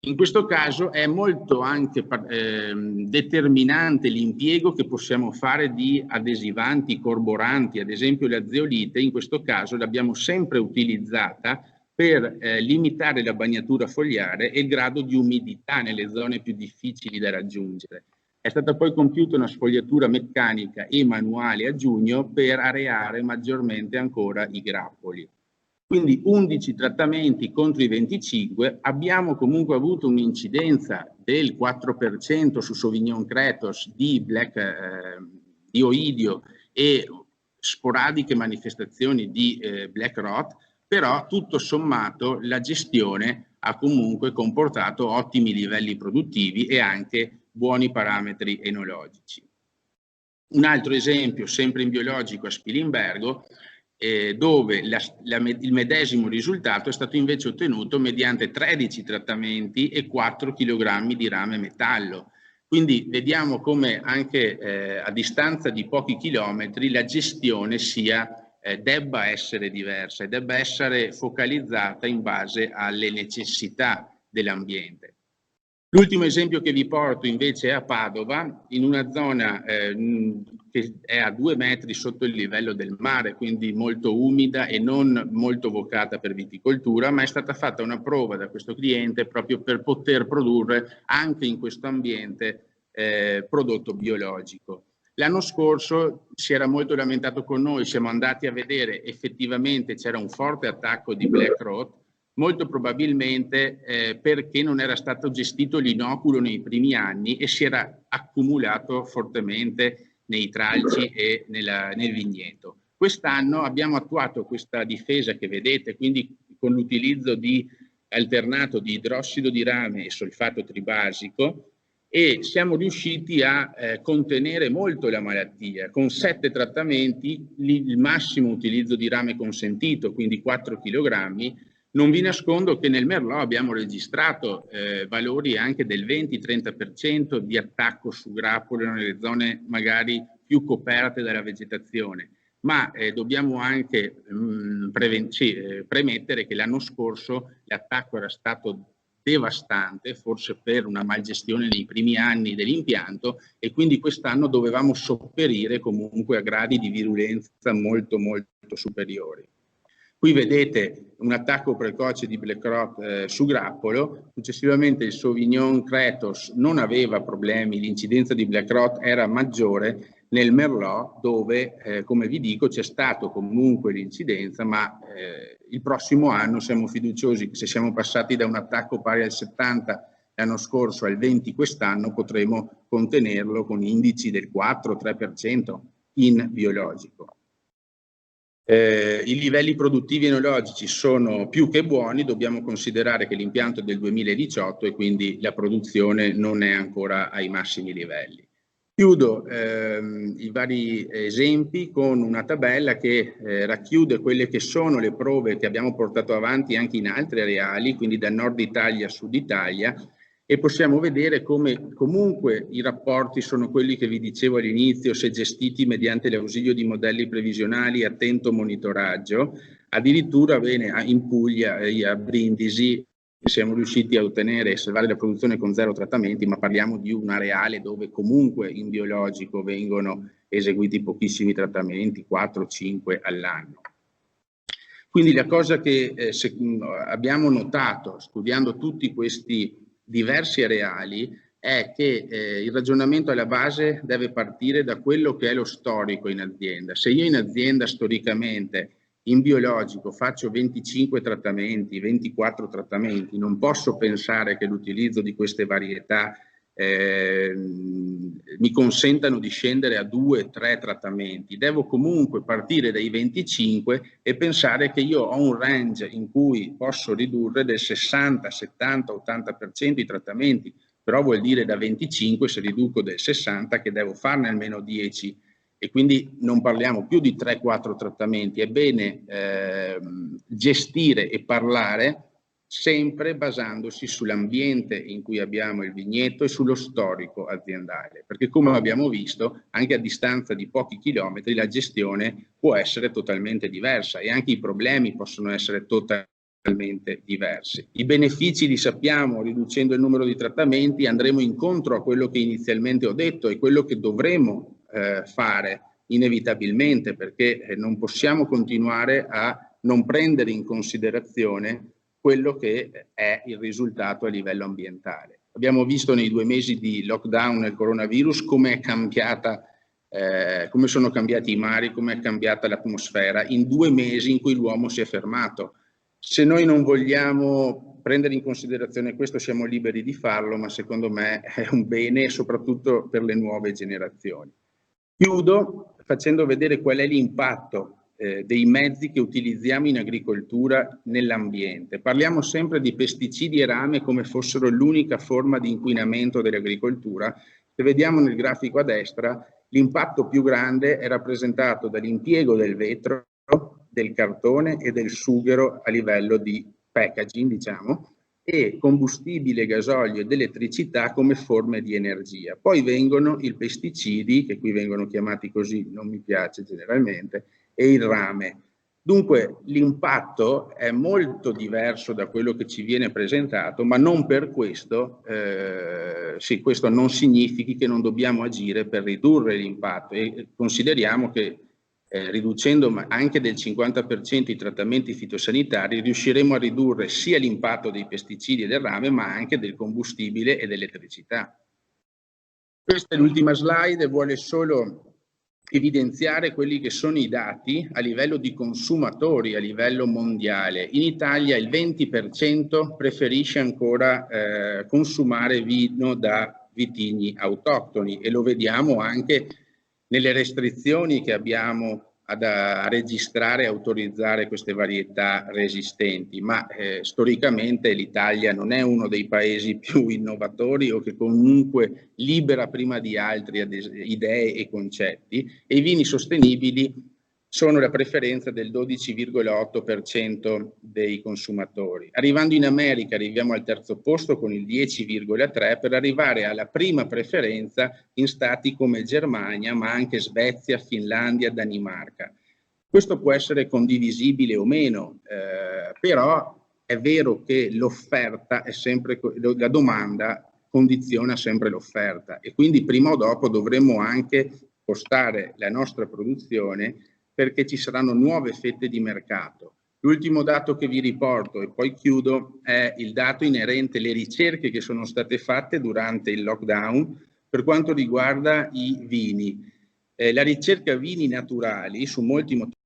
In questo caso è molto anche determinante l'impiego che possiamo fare di adesivanti, corboranti, ad esempio la zeolite, in questo caso l'abbiamo sempre utilizzata per limitare la bagnatura fogliare e il grado di umidità nelle zone più difficili da raggiungere. È stata poi compiuta una sfogliatura meccanica e manuale a giugno per areare maggiormente ancora i grappoli. Quindi 11 trattamenti contro i 25, abbiamo comunque avuto un'incidenza del 4% su Sauvignon Cretos di oidio e sporadiche manifestazioni di black rot, però tutto sommato la gestione ha comunque comportato ottimi livelli produttivi e anche buoni parametri enologici. Un altro esempio, sempre in biologico, a Spilimbergo, dove il medesimo risultato è stato invece ottenuto mediante 13 trattamenti e 4 kg di rame metallo. Quindi vediamo come anche a distanza di pochi chilometri la gestione debba essere diversa e debba essere focalizzata in base alle necessità dell'ambiente. L'ultimo esempio che vi porto invece è a Padova, in una zona che è a 2 metri sotto il livello del mare, quindi molto umida e non molto vocata per viticoltura, ma è stata fatta una prova da questo cliente proprio per poter produrre anche in questo ambiente prodotto biologico. L'anno scorso si era molto lamentato con noi, siamo andati a vedere, effettivamente c'era un forte attacco di black rot, molto probabilmente perché non era stato gestito l'inoculo nei primi anni e si era accumulato fortemente nei tralci e nel vigneto. Quest'anno abbiamo attuato questa difesa che vedete, quindi con l'utilizzo alternato di idrossido di rame e solfato tribasico, e siamo riusciti a contenere molto la malattia. Con 7 trattamenti, il massimo utilizzo di rame consentito, quindi 4 kg, non vi nascondo che nel Merlot abbiamo registrato valori anche del 20-30% di attacco su grappolo nelle zone magari più coperte dalla vegetazione, ma dobbiamo anche premettere che l'anno scorso l'attacco era stato devastante, forse per una malgestione nei primi anni dell'impianto, e quindi quest'anno dovevamo sopperire comunque a gradi di virulenza molto superiori. Qui vedete un attacco precoce di black rot su grappolo. Successivamente il Sauvignon Cretos non aveva problemi, l'incidenza di black rot era maggiore. Nel Merlot, dove come vi dico c'è stato comunque l'incidenza, ma il prossimo anno siamo fiduciosi che se siamo passati da un attacco pari al 70 l'anno scorso al 20 quest'anno, potremo contenerlo con indici del 4-3% in biologico. I livelli produttivi enologici sono più che buoni, dobbiamo considerare che l'impianto è del 2018 e quindi la produzione non è ancora ai massimi livelli. Chiudo i vari esempi con una tabella che racchiude quelle che sono le prove che abbiamo portato avanti anche in altri areali, quindi da Nord Italia a Sud Italia, e possiamo vedere come comunque i rapporti sono quelli che vi dicevo all'inizio, se gestiti mediante l'ausilio di modelli previsionali e attento monitoraggio. Addirittura in Puglia e a Brindisi siamo riusciti a ottenere e salvare la produzione con 0 trattamenti, ma parliamo di un areale dove comunque in biologico vengono eseguiti pochissimi trattamenti, 4-5 all'anno. Quindi la cosa che abbiamo notato studiando tutti questi diversi areali è che il ragionamento alla base deve partire da quello che è lo storico in azienda. Se io in azienda storicamente in biologico faccio 25 trattamenti, 24 trattamenti, non posso pensare che l'utilizzo di queste varietà mi consentano di scendere a 2-3 trattamenti. Devo comunque partire dai 25 e pensare che io ho un range in cui posso ridurre del 60, 70, 80% i trattamenti, però vuol dire da 25 se riduco del 60 che devo farne almeno 10, e quindi non parliamo più di 3-4 trattamenti. È bene gestire e parlare sempre basandosi sull'ambiente in cui abbiamo il vigneto e sullo storico aziendale, perché come abbiamo visto anche a distanza di pochi chilometri la gestione può essere totalmente diversa e anche i problemi possono essere totalmente diversi. I benefici li sappiamo, riducendo il numero di trattamenti andremo incontro a quello che inizialmente ho detto e quello che dovremo fare inevitabilmente, perché non possiamo continuare a non prendere in considerazione quello che è il risultato a livello ambientale. Abbiamo visto nei 2 mesi di lockdown del coronavirus come sono cambiati i mari, come è cambiata l'atmosfera in 2 mesi in cui l'uomo si è fermato. Se noi non vogliamo prendere in considerazione questo, siamo liberi di farlo, ma secondo me è un bene soprattutto per le nuove generazioni. Chiudo facendo vedere qual è l'impatto dei mezzi che utilizziamo in agricoltura nell'ambiente. Parliamo sempre di pesticidi e rame come fossero l'unica forma di inquinamento dell'agricoltura. Se vediamo nel grafico a destra, l'impatto più grande è rappresentato dall'impiego del vetro, del cartone e del sughero a livello di packaging, diciamo, e combustibile, gasolio ed elettricità come forme di energia. Poi vengono i pesticidi, che qui vengono chiamati così, non mi piace generalmente, e il rame. Dunque l'impatto è molto diverso da quello che ci viene presentato, ma non per questo, questo non significhi che non dobbiamo agire per ridurre l'impatto, e consideriamo che riducendo anche del 50% i trattamenti fitosanitari riusciremo a ridurre sia l'impatto dei pesticidi e del rame, ma anche del combustibile e dell'elettricità. Questa è l'ultima slide e vuole solo evidenziare quelli che sono i dati a livello di consumatori a livello mondiale. In Italia il 20% preferisce ancora consumare vino da vitigni autoctoni, e lo vediamo anche nelle restrizioni che abbiamo a registrare e autorizzare queste varietà resistenti, ma storicamente l'Italia non è uno dei paesi più innovatori o che comunque libera prima di altri idee e concetti, e i vini sostenibili sono la preferenza del 12,8% dei consumatori. Arrivando in America arriviamo al terzo posto con il 10,3%, per arrivare alla prima preferenza in stati come Germania, ma anche Svezia, Finlandia, Danimarca. Questo può essere condivisibile o meno, però è vero che l'offerta è sempre, la domanda condiziona sempre l'offerta, e quindi prima o dopo dovremo anche spostare la nostra produzione, perché ci saranno nuove fette di mercato. L'ultimo dato che vi riporto, e poi chiudo, è il dato inerente alle ricerche che sono state fatte durante il lockdown per quanto riguarda i vini. La ricerca vini naturali su molti motori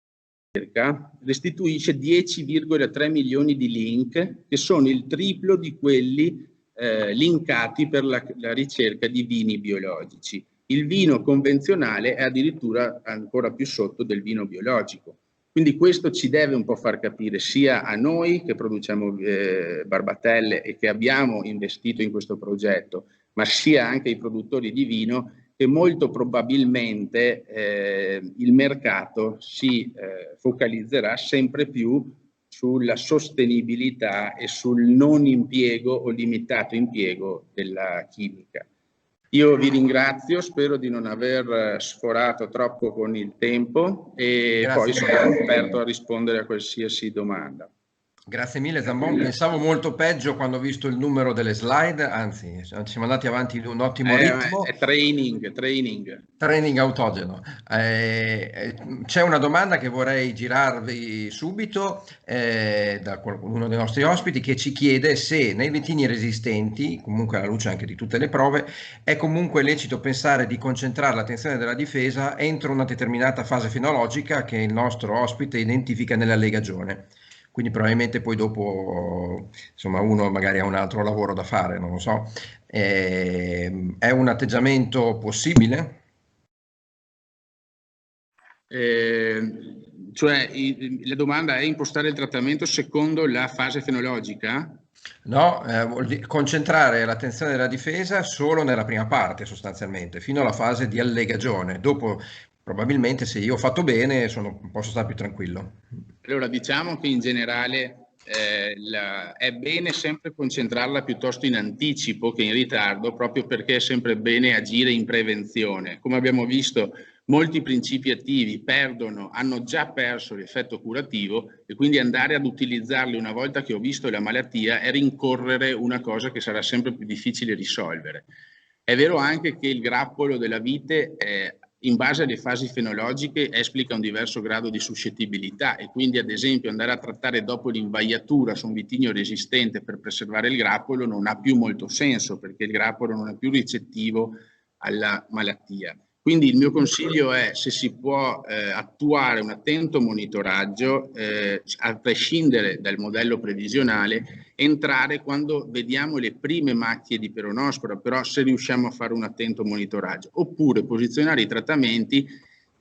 di ricerca restituisce 10,3 milioni di link, che sono il triplo di quelli linkati per la ricerca di vini biologici. Il vino convenzionale è addirittura ancora più sotto del vino biologico. Quindi questo ci deve un po' far capire sia a noi che produciamo barbatelle e che abbiamo investito in questo progetto, ma sia anche ai produttori di vino, che molto probabilmente il mercato si focalizzerà sempre più sulla sostenibilità e sul non impiego o limitato impiego della chimica. Io vi ringrazio, spero di non aver sforato troppo con il tempo, e poi sono aperto a rispondere a qualsiasi domanda. Grazie mille Zambon, pensavo molto peggio quando ho visto il numero delle slide, anzi siamo andati avanti in un ottimo ritmo. È training. Training autogeno. C'è una domanda che vorrei girarvi subito da uno dei nostri ospiti, che ci chiede se nei vitigni resistenti, comunque alla luce anche di tutte le prove, è comunque lecito pensare di concentrare l'attenzione della difesa entro una determinata fase fenologica che il nostro ospite identifica nella legagione. Quindi probabilmente poi dopo, insomma, uno magari ha un altro lavoro da fare, non lo so. È un atteggiamento possibile? Cioè la domanda è impostare il trattamento secondo la fase fenologica? No, vuol dire concentrare l'attenzione della difesa solo nella prima parte sostanzialmente, fino alla fase di allegagione. Dopo probabilmente, se io ho fatto bene, posso stare più tranquillo. Allora, diciamo che in generale è bene sempre concentrarla piuttosto in anticipo che in ritardo, proprio perché è sempre bene agire in prevenzione. Come abbiamo visto, molti principi attivi hanno già perso l'effetto curativo, e quindi andare ad utilizzarli una volta che ho visto la malattia è rincorrere una cosa che sarà sempre più difficile risolvere. È vero anche che il grappolo della vite in base alle fasi fenologiche esplica un diverso grado di suscettibilità, e quindi ad esempio andare a trattare dopo l'invaiatura su un vitigno resistente per preservare il grappolo non ha più molto senso, perché il grappolo non è più ricettivo alla malattia. Quindi il mio consiglio è, se si può attuare un attento monitoraggio, a prescindere dal modello previsionale, entrare quando vediamo le prime macchie di peronospora, però se riusciamo a fare un attento monitoraggio, oppure posizionare i trattamenti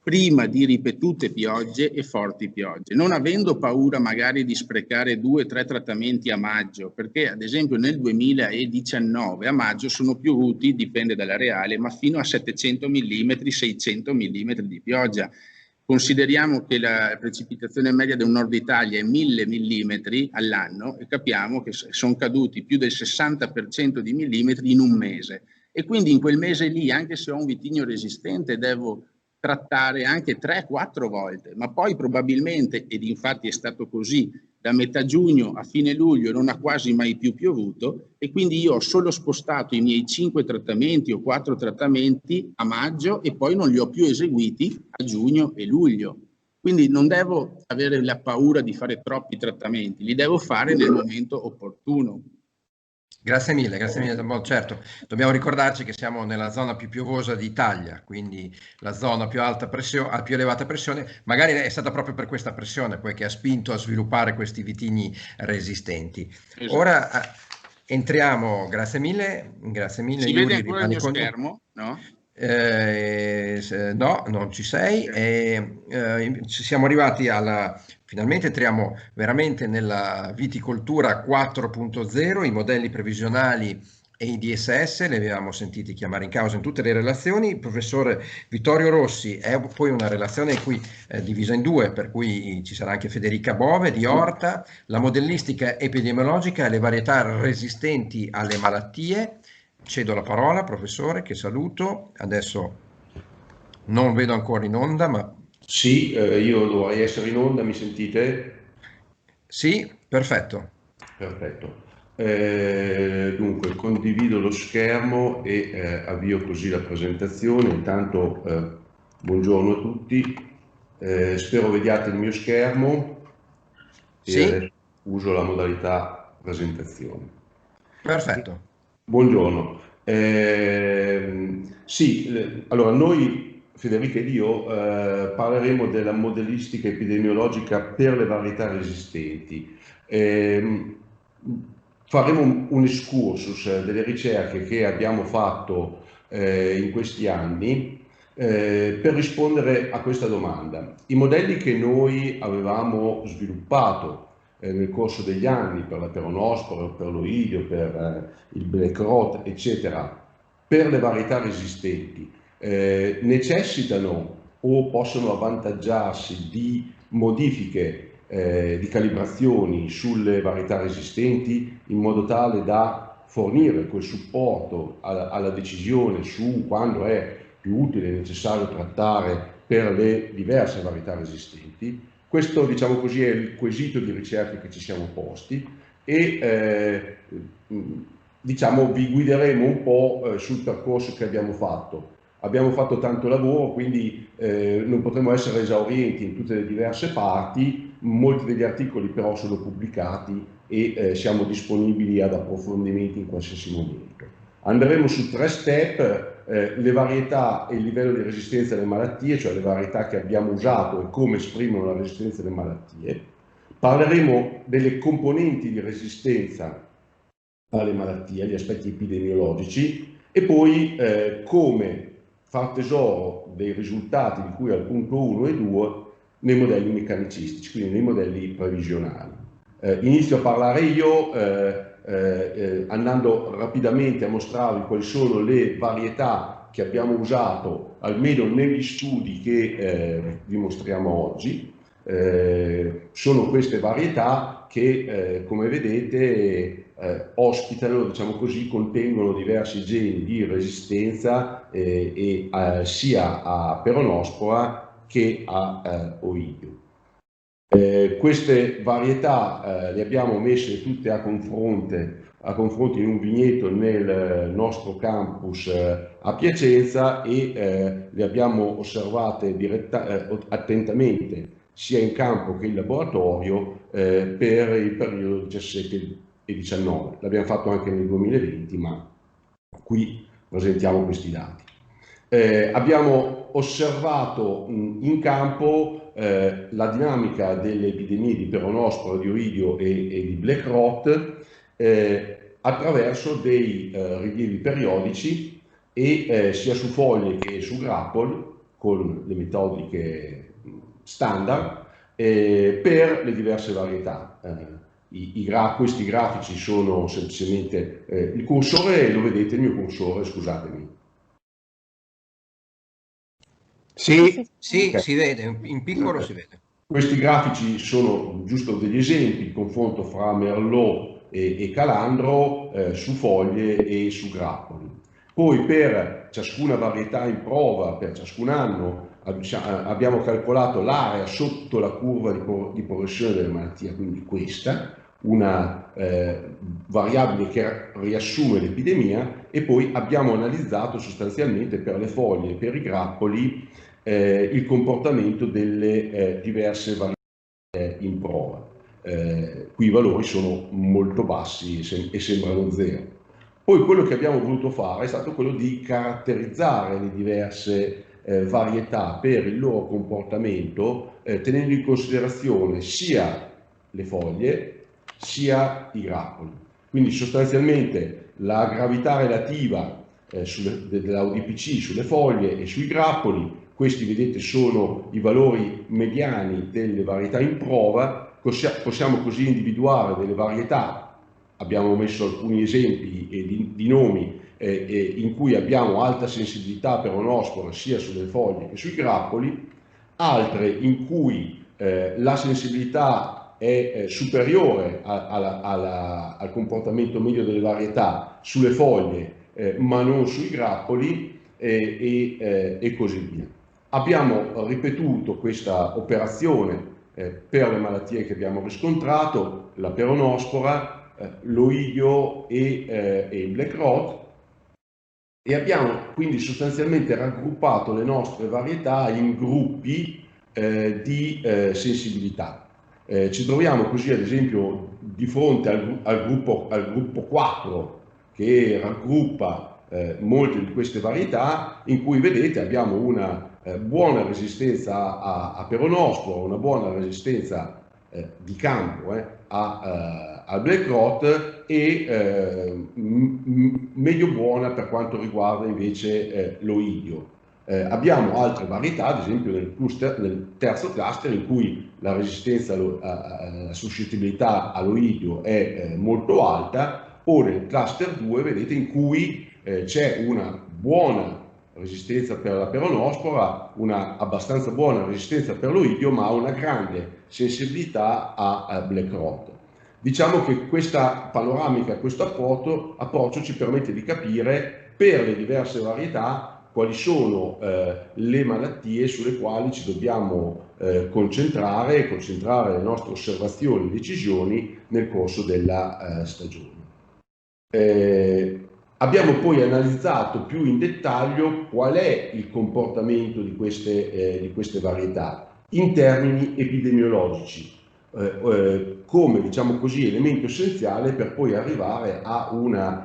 prima di ripetute piogge e forti piogge, non avendo paura magari di sprecare 2 o 3 trattamenti a maggio, perché ad esempio nel 2019 a maggio sono piovuti, dipende dall'areale, ma fino a 700 mm, 600 mm di pioggia. Consideriamo che la precipitazione media del nord Italia è 1000 mm all'anno, e capiamo che sono caduti più del 60% di millimetri in un mese, e quindi in quel mese lì, anche se ho un vitigno resistente, devo trattare anche 3-4 volte, ma poi probabilmente, ed infatti è stato così, da metà giugno a fine luglio non ha quasi mai più piovuto e quindi io ho solo spostato i miei 5 trattamenti o 4 trattamenti a maggio e poi non li ho più eseguiti a giugno e luglio. Quindi non devo avere la paura di fare troppi trattamenti, li devo fare nel momento opportuno. Grazie mille, certo, dobbiamo ricordarci che siamo nella zona più piovosa d'Italia, quindi la zona più alta pressione, a più elevata pressione, magari è stata proprio per questa pressione poi che ha spinto a sviluppare questi vitigni resistenti. Esatto. Ora entriamo, grazie mille. Si vede ancora il mio schermo, no? No, non ci sei. Ci siamo arrivati finalmente entriamo veramente nella viticoltura 4.0, i modelli previsionali e i DSS li avevamo sentiti chiamare in causa in tutte le relazioni. Il professore Vittorio Rossi è poi una relazione in cui divisa in due, per cui ci sarà anche Federica Bove di Orta, la modellistica epidemiologica e le varietà resistenti alle malattie. Cedo la parola, professore, che saluto. Adesso non vedo ancora in onda, ma... Sì, io dovrei essere in onda, mi sentite? Sì, perfetto. Perfetto. Dunque, condivido lo schermo e avvio così la presentazione. Intanto, buongiorno a tutti. Spero vediate il mio schermo. Sì. E adesso uso la modalità presentazione. Perfetto. Buongiorno. Sì, allora noi, Federica ed io, parleremo della modellistica epidemiologica per le varietà resistenti. Faremo un excursus delle ricerche che abbiamo fatto in questi anni per rispondere a questa domanda. I modelli che noi avevamo sviluppato nel corso degli anni per la peronospora, per l'oidio, per il black rot, eccetera, per le varietà resistenti, necessitano o possono avvantaggiarsi di modifiche di calibrazioni sulle varietà resistenti in modo tale da fornire quel supporto alla decisione su quando è più utile e necessario trattare per le diverse varietà resistenti. Questo, diciamo così, è il quesito di ricerca che ci siamo posti e diciamo vi guideremo un po' sul percorso che abbiamo fatto. Abbiamo fatto tanto lavoro, quindi non potremo essere esaurienti in tutte le diverse parti, molti degli articoli però sono pubblicati e siamo disponibili ad approfondimenti in qualsiasi momento. Andremo su 3 step, le varietà e il livello di resistenza alle malattie, cioè le varietà che abbiamo usato e come esprimono la resistenza alle malattie. Parleremo delle componenti di resistenza alle malattie, gli aspetti epidemiologici e poi come far tesoro dei risultati di cui al punto 1 e 2 nei modelli meccanicistici, quindi nei modelli previsionali. Inizio a parlare io andando rapidamente a mostrarvi quali sono le varietà che abbiamo usato, almeno negli studi che vi mostriamo oggi. Sono queste varietà che, come vedete, ospitano, diciamo così, contengono diversi geni di resistenza sia a peronospora che a oidio. Queste varietà le abbiamo messe tutte a confronto in un vigneto nel nostro campus a Piacenza e le abbiamo osservate attentamente sia in campo che in laboratorio per il periodo 17 e 19. L'abbiamo fatto anche nel 2020, ma qui presentiamo questi dati. Abbiamo osservato in campo la dinamica delle epidemie di peronospora, di oidio e di black rot attraverso dei rilievi periodici e sia su foglie che su grappoli con le metodiche standard per le diverse varietà. Questi grafici sono semplicemente il cursore, lo vedete il mio cursore, scusatemi. Sì, okay. Si vede, in piccolo si vede. Questi grafici sono giusto degli esempi, il confronto fra Merlot e Calandro su foglie e su grappoli. Poi per ciascuna varietà in prova, per ciascun anno, abbiamo calcolato l'area sotto la curva di progressione della malattia, quindi questa, una variabile che riassume l'epidemia, e poi abbiamo analizzato sostanzialmente per le foglie e per i grappoli il comportamento delle diverse variabili in prova. Qui i valori sono molto bassi e sembrano zero. Poi quello che abbiamo voluto fare è stato quello di caratterizzare le diverse varietà per il loro comportamento, tenendo in considerazione sia le foglie sia i grappoli. Quindi sostanzialmente la gravità relativa dell'ODPC sulle foglie e sui grappoli, questi vedete sono i valori mediani delle varietà in prova. Possiamo così individuare delle varietà, abbiamo messo alcuni esempi di nomi in cui abbiamo alta sensibilità peronospora sia sulle foglie che sui grappoli, altre in cui la sensibilità è superiore al comportamento medio delle varietà sulle foglie ma non sui grappoli e così via. Abbiamo ripetuto questa operazione per le malattie che abbiamo riscontrato, la peronospora, l'oidio e il black rot, e abbiamo quindi sostanzialmente raggruppato le nostre varietà in gruppi di sensibilità. Ci troviamo così ad esempio di fronte al gruppo 4, che raggruppa molte di queste varietà, in cui vedete abbiamo una buona resistenza a peronospora, una buona resistenza di campo al black rot e medio buona per quanto riguarda invece l'oidio. Abbiamo altre varietà, ad esempio nel terzo cluster, in cui la resistenza, la suscettibilità all'oidio è molto alta, o nel cluster 2 vedete in cui c'è una buona resistenza per la peronospora, una abbastanza buona resistenza per l'oidio, ma una grande sensibilità a black rot. Diciamo che questa panoramica, questo approccio ci permette di capire per le diverse varietà quali sono le malattie sulle quali ci dobbiamo concentrare le nostre osservazioni e decisioni nel corso della stagione. Abbiamo poi analizzato più in dettaglio qual è il comportamento di queste varietà in termini epidemiologici, come, diciamo così, elemento essenziale per poi arrivare a un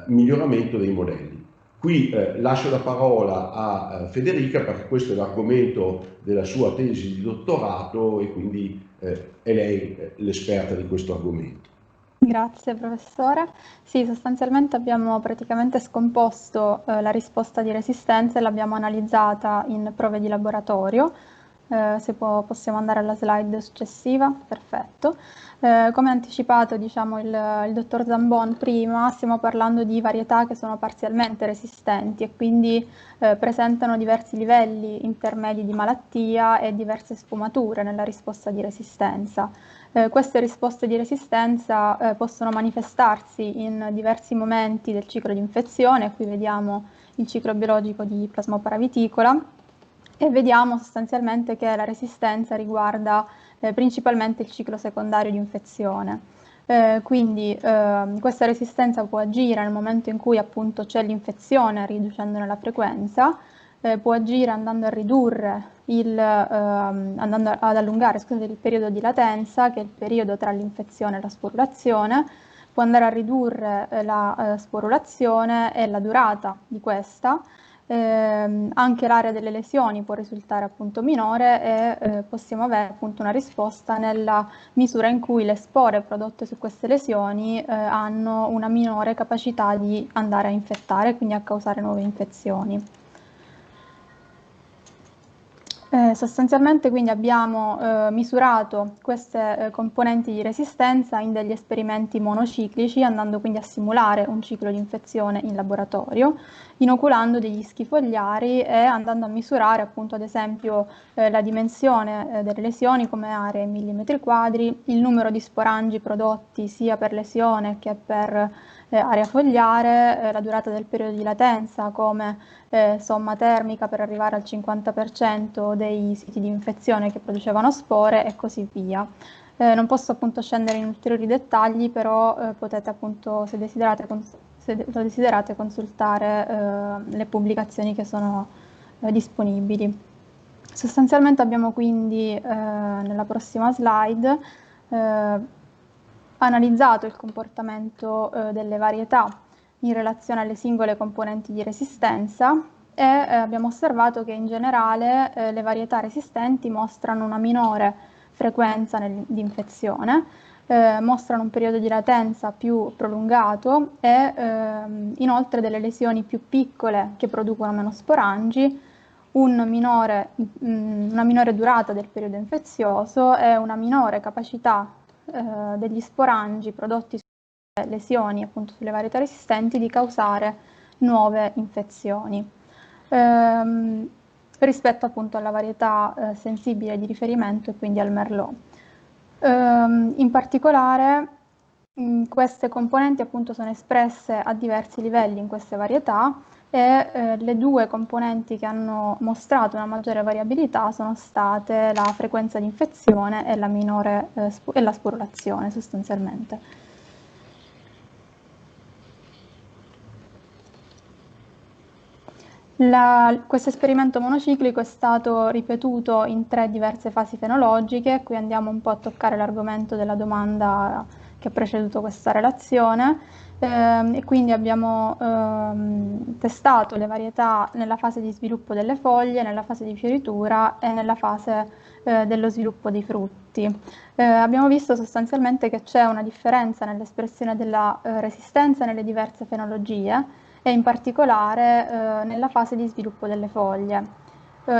miglioramento dei modelli. Qui lascio la parola a Federica, perché questo è l'argomento della sua tesi di dottorato e quindi è lei l'esperta di questo argomento. Grazie professore. Sì, sostanzialmente abbiamo praticamente scomposto la risposta di resistenza e l'abbiamo analizzata in prove di laboratorio. Se possiamo andare alla slide successiva, perfetto. Come anticipato, diciamo, il dottor Zambon prima, stiamo parlando di varietà che sono parzialmente resistenti e quindi presentano diversi livelli intermedi di malattia e diverse sfumature nella risposta di resistenza. Queste risposte di resistenza possono manifestarsi in diversi momenti del ciclo di infezione. Qui vediamo il ciclo biologico di Plasmopara viticola e vediamo sostanzialmente che la resistenza riguarda principalmente il ciclo secondario di infezione. Quindi questa resistenza può agire nel momento in cui appunto c'è l'infezione riducendone la frequenza, può agire andando a ridurre andando ad allungare, scusate, il periodo di latenza, che è il periodo tra l'infezione e la sporulazione, può andare a ridurre la sporulazione e la durata di questa. Anche l'area delle lesioni può risultare appunto minore e possiamo avere appunto una risposta nella misura in cui le spore prodotte su queste lesioni hanno una minore capacità di andare a infettare, quindi a causare nuove infezioni. Sostanzialmente quindi abbiamo misurato queste componenti di resistenza in degli esperimenti monociclici, andando quindi a simulare un ciclo di infezione in laboratorio, inoculando degli schifogliari e andando a misurare appunto ad esempio la dimensione delle lesioni come aree in millimetri quadri, il numero di sporangi prodotti sia per lesione che per area fogliare, la durata del periodo di latenza come somma termica per arrivare al 50% dei siti di infezione che producevano spore e così via. Non posso appunto scendere in ulteriori dettagli, però potete appunto, se lo desiderate, consultare le pubblicazioni che sono disponibili. Sostanzialmente abbiamo quindi nella prossima slide analizzato il comportamento delle varietà in relazione alle singole componenti di resistenza e abbiamo osservato che in generale le varietà resistenti mostrano una minore frequenza di infezione, mostrano un periodo di latenza più prolungato e inoltre delle lesioni più piccole che producono meno sporangi, una minore durata del periodo infezioso e una minore capacità degli sporangi prodotti sulle lesioni, appunto sulle varietà resistenti, di causare nuove infezioni. Rispetto appunto alla varietà sensibile di riferimento e quindi al Merlot. In particolare queste componenti appunto sono espresse a diversi livelli in queste varietà e le due componenti che hanno mostrato una maggiore variabilità sono state la frequenza di infezione e la sporulazione sostanzialmente. Questo esperimento monociclico è stato ripetuto in 3 diverse fasi fenologiche. Qui andiamo un po' a toccare l'argomento della domanda che ha preceduto questa relazione, e quindi abbiamo testato le varietà nella fase di sviluppo delle foglie, nella fase di fioritura e nella fase dello sviluppo dei frutti. Abbiamo visto sostanzialmente che c'è una differenza nell'espressione della resistenza nelle diverse fenologie, e in particolare nella fase di sviluppo delle foglie.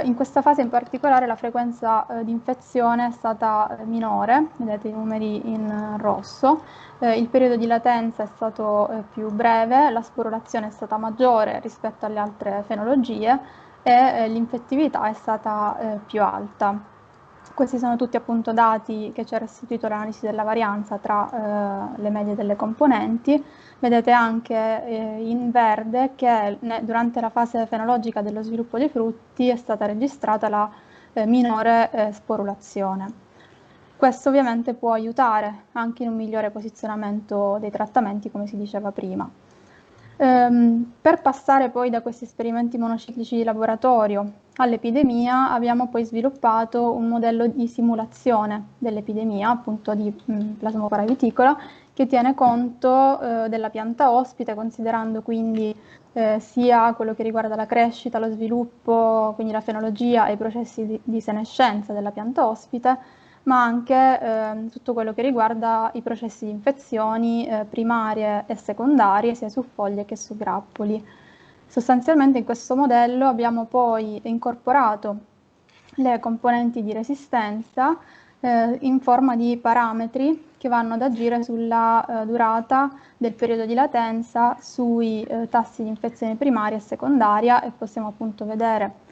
In questa fase in particolare la frequenza di infezione è stata minore, vedete i numeri in rosso, il periodo di latenza è stato più breve, la sporulazione è stata maggiore rispetto alle altre fenologie e l'infettività è stata più alta. Questi sono tutti appunto dati che ci ha restituito l'analisi della varianza tra le medie delle componenti. Vedete anche in verde che durante la fase fenologica dello sviluppo dei frutti è stata registrata la minore sporulazione. Questo ovviamente può aiutare anche in un migliore posizionamento dei trattamenti, come si diceva prima. Per passare poi da questi esperimenti monociclici di laboratorio all'epidemia abbiamo poi sviluppato un modello di simulazione dell'epidemia, appunto di Plasmopara viticola, che tiene conto della pianta ospite, considerando quindi sia quello che riguarda la crescita, lo sviluppo, quindi la fenologia e i processi di senescenza della pianta ospite, ma anche tutto quello che riguarda i processi di infezioni primarie e secondarie, sia su foglie che su grappoli. Sostanzialmente in questo modello abbiamo poi incorporato le componenti di resistenza in forma di parametri che vanno ad agire sulla durata del periodo di latenza, sui tassi di infezione primaria e secondaria, e possiamo appunto vedere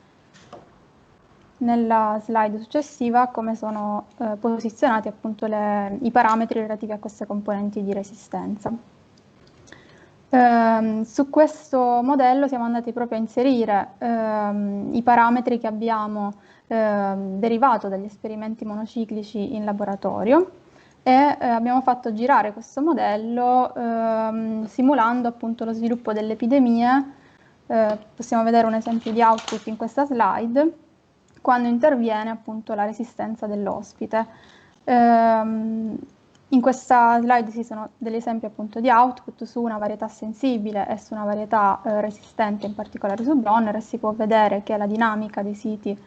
nella slide successiva come sono posizionati appunto i parametri relativi a queste componenti di resistenza. Su questo modello siamo andati proprio a inserire i parametri che abbiamo derivato dagli esperimenti monociclici in laboratorio e abbiamo fatto girare questo modello simulando appunto lo sviluppo delle epidemie. Possiamo vedere un esempio di output in questa slide, quando interviene appunto la resistenza dell'ospite. In questa slide ci sono degli esempi appunto di output su una varietà sensibile e su una varietà resistente, in particolare su Bronner, e si può vedere che la dinamica dei siti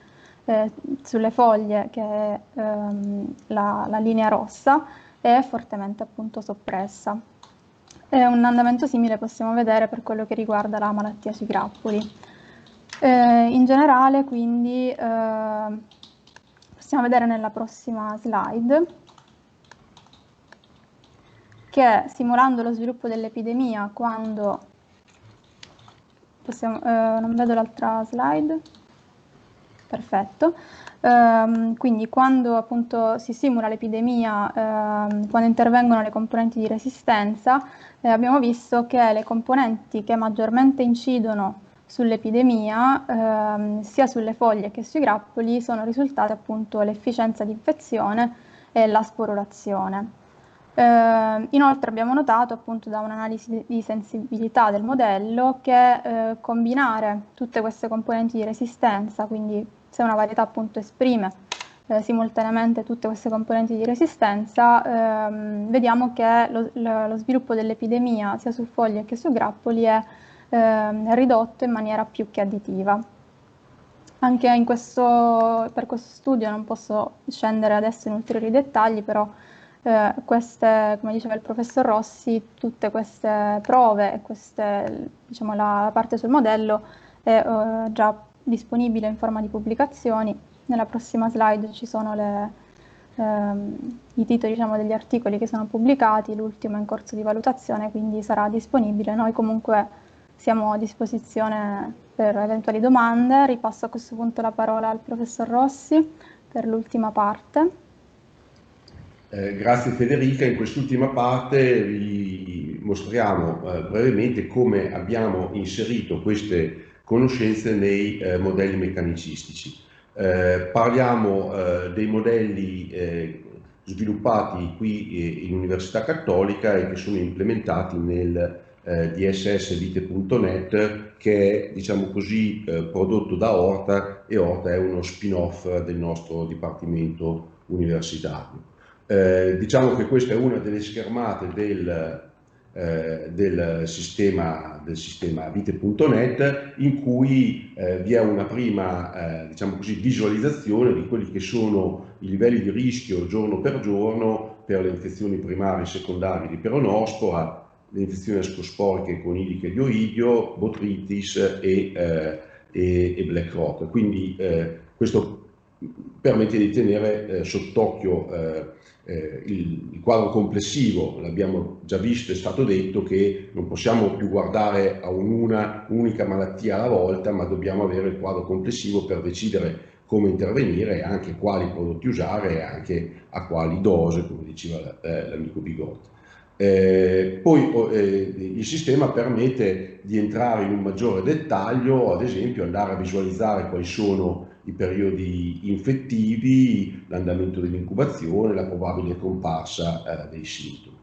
sulle foglie, che è la linea rossa, è fortemente appunto soppressa. E un andamento simile possiamo vedere per quello che riguarda la malattia sui grappoli. In generale, quindi, possiamo vedere nella prossima slide che simulando lo sviluppo dell'epidemia, quando non vedo l'altra slide. Perfetto. Quindi quando appunto si simula l'epidemia, quando intervengono le componenti di resistenza, abbiamo visto che le componenti che maggiormente incidono sull'epidemia, sia sulle foglie che sui grappoli, sono risultate appunto l'efficienza di infezione e la sporulazione. Inoltre abbiamo notato appunto da un'analisi di sensibilità del modello che combinare tutte queste componenti di resistenza, quindi se una varietà appunto esprime simultaneamente tutte queste componenti di resistenza, vediamo che lo sviluppo dell'epidemia sia su foglie che su grappoli è ridotto in maniera più che additiva. Anche per questo studio non posso scendere adesso in ulteriori dettagli, però come diceva il professor Rossi, tutte queste prove e diciamo, la parte sul modello è già disponibile in forma di pubblicazioni. Nella prossima slide ci sono i titoli, diciamo, degli articoli che sono pubblicati, l'ultimo è in corso di valutazione, quindi sarà disponibile. Noi comunque siamo a disposizione per eventuali domande. Ripasso a questo punto la parola al professor Rossi per l'ultima parte. Grazie Federica, in quest'ultima parte vi mostriamo brevemente come abbiamo inserito queste conoscenze nei modelli meccanicistici. Parliamo dei modelli sviluppati qui in Università Cattolica e che sono implementati nel DSS Vite.net, che è, diciamo così, prodotto da Orta, e Orta è uno spin-off del nostro dipartimento universitario. Diciamo che questa è una delle schermate del sistema Vite.net, in cui vi è una prima diciamo così, visualizzazione di quelli che sono i livelli di rischio giorno per giorno per le infezioni primarie e secondarie di peronospora, le infezioni ascosporiche coniliche di Oidio, botritis e black rot. Quindi questo permette di tenere sott'occhio il quadro complessivo. L'abbiamo già visto, è stato detto che non possiamo più guardare a un'unica malattia alla volta, ma dobbiamo avere il quadro complessivo per decidere come intervenire e anche quali prodotti usare e anche a quali dose, come diceva l'amico Bigotti. Poi il sistema permette di entrare in un maggiore dettaglio, ad esempio andare a visualizzare quali sono i periodi infettivi, l'andamento dell'incubazione, la probabile comparsa dei sintomi.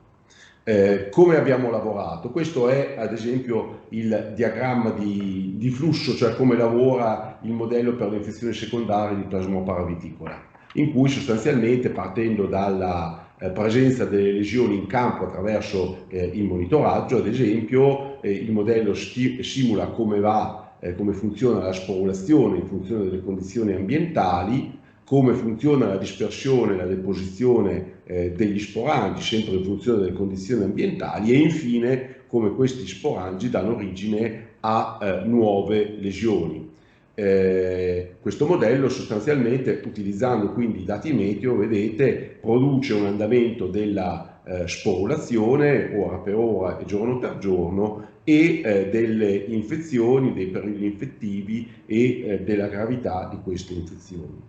Come abbiamo lavorato? Questo è ad esempio il diagramma di flusso, cioè come lavora il modello per le infezioni secondarie di plasmopara viticola, in cui sostanzialmente, partendo dalla presenza delle lesioni in campo attraverso il monitoraggio, ad esempio, il modello simula come funziona la sporulazione in funzione delle condizioni ambientali, come funziona la dispersione e la deposizione degli sporangi, sempre in funzione delle condizioni ambientali, e infine come questi sporangi danno origine a nuove lesioni. Questo modello sostanzialmente, utilizzando quindi i dati meteo, vedete, produce un andamento della sporulazione ora per ora e giorno per giorno, e delle infezioni, dei periodi infettivi e della gravità di queste infezioni.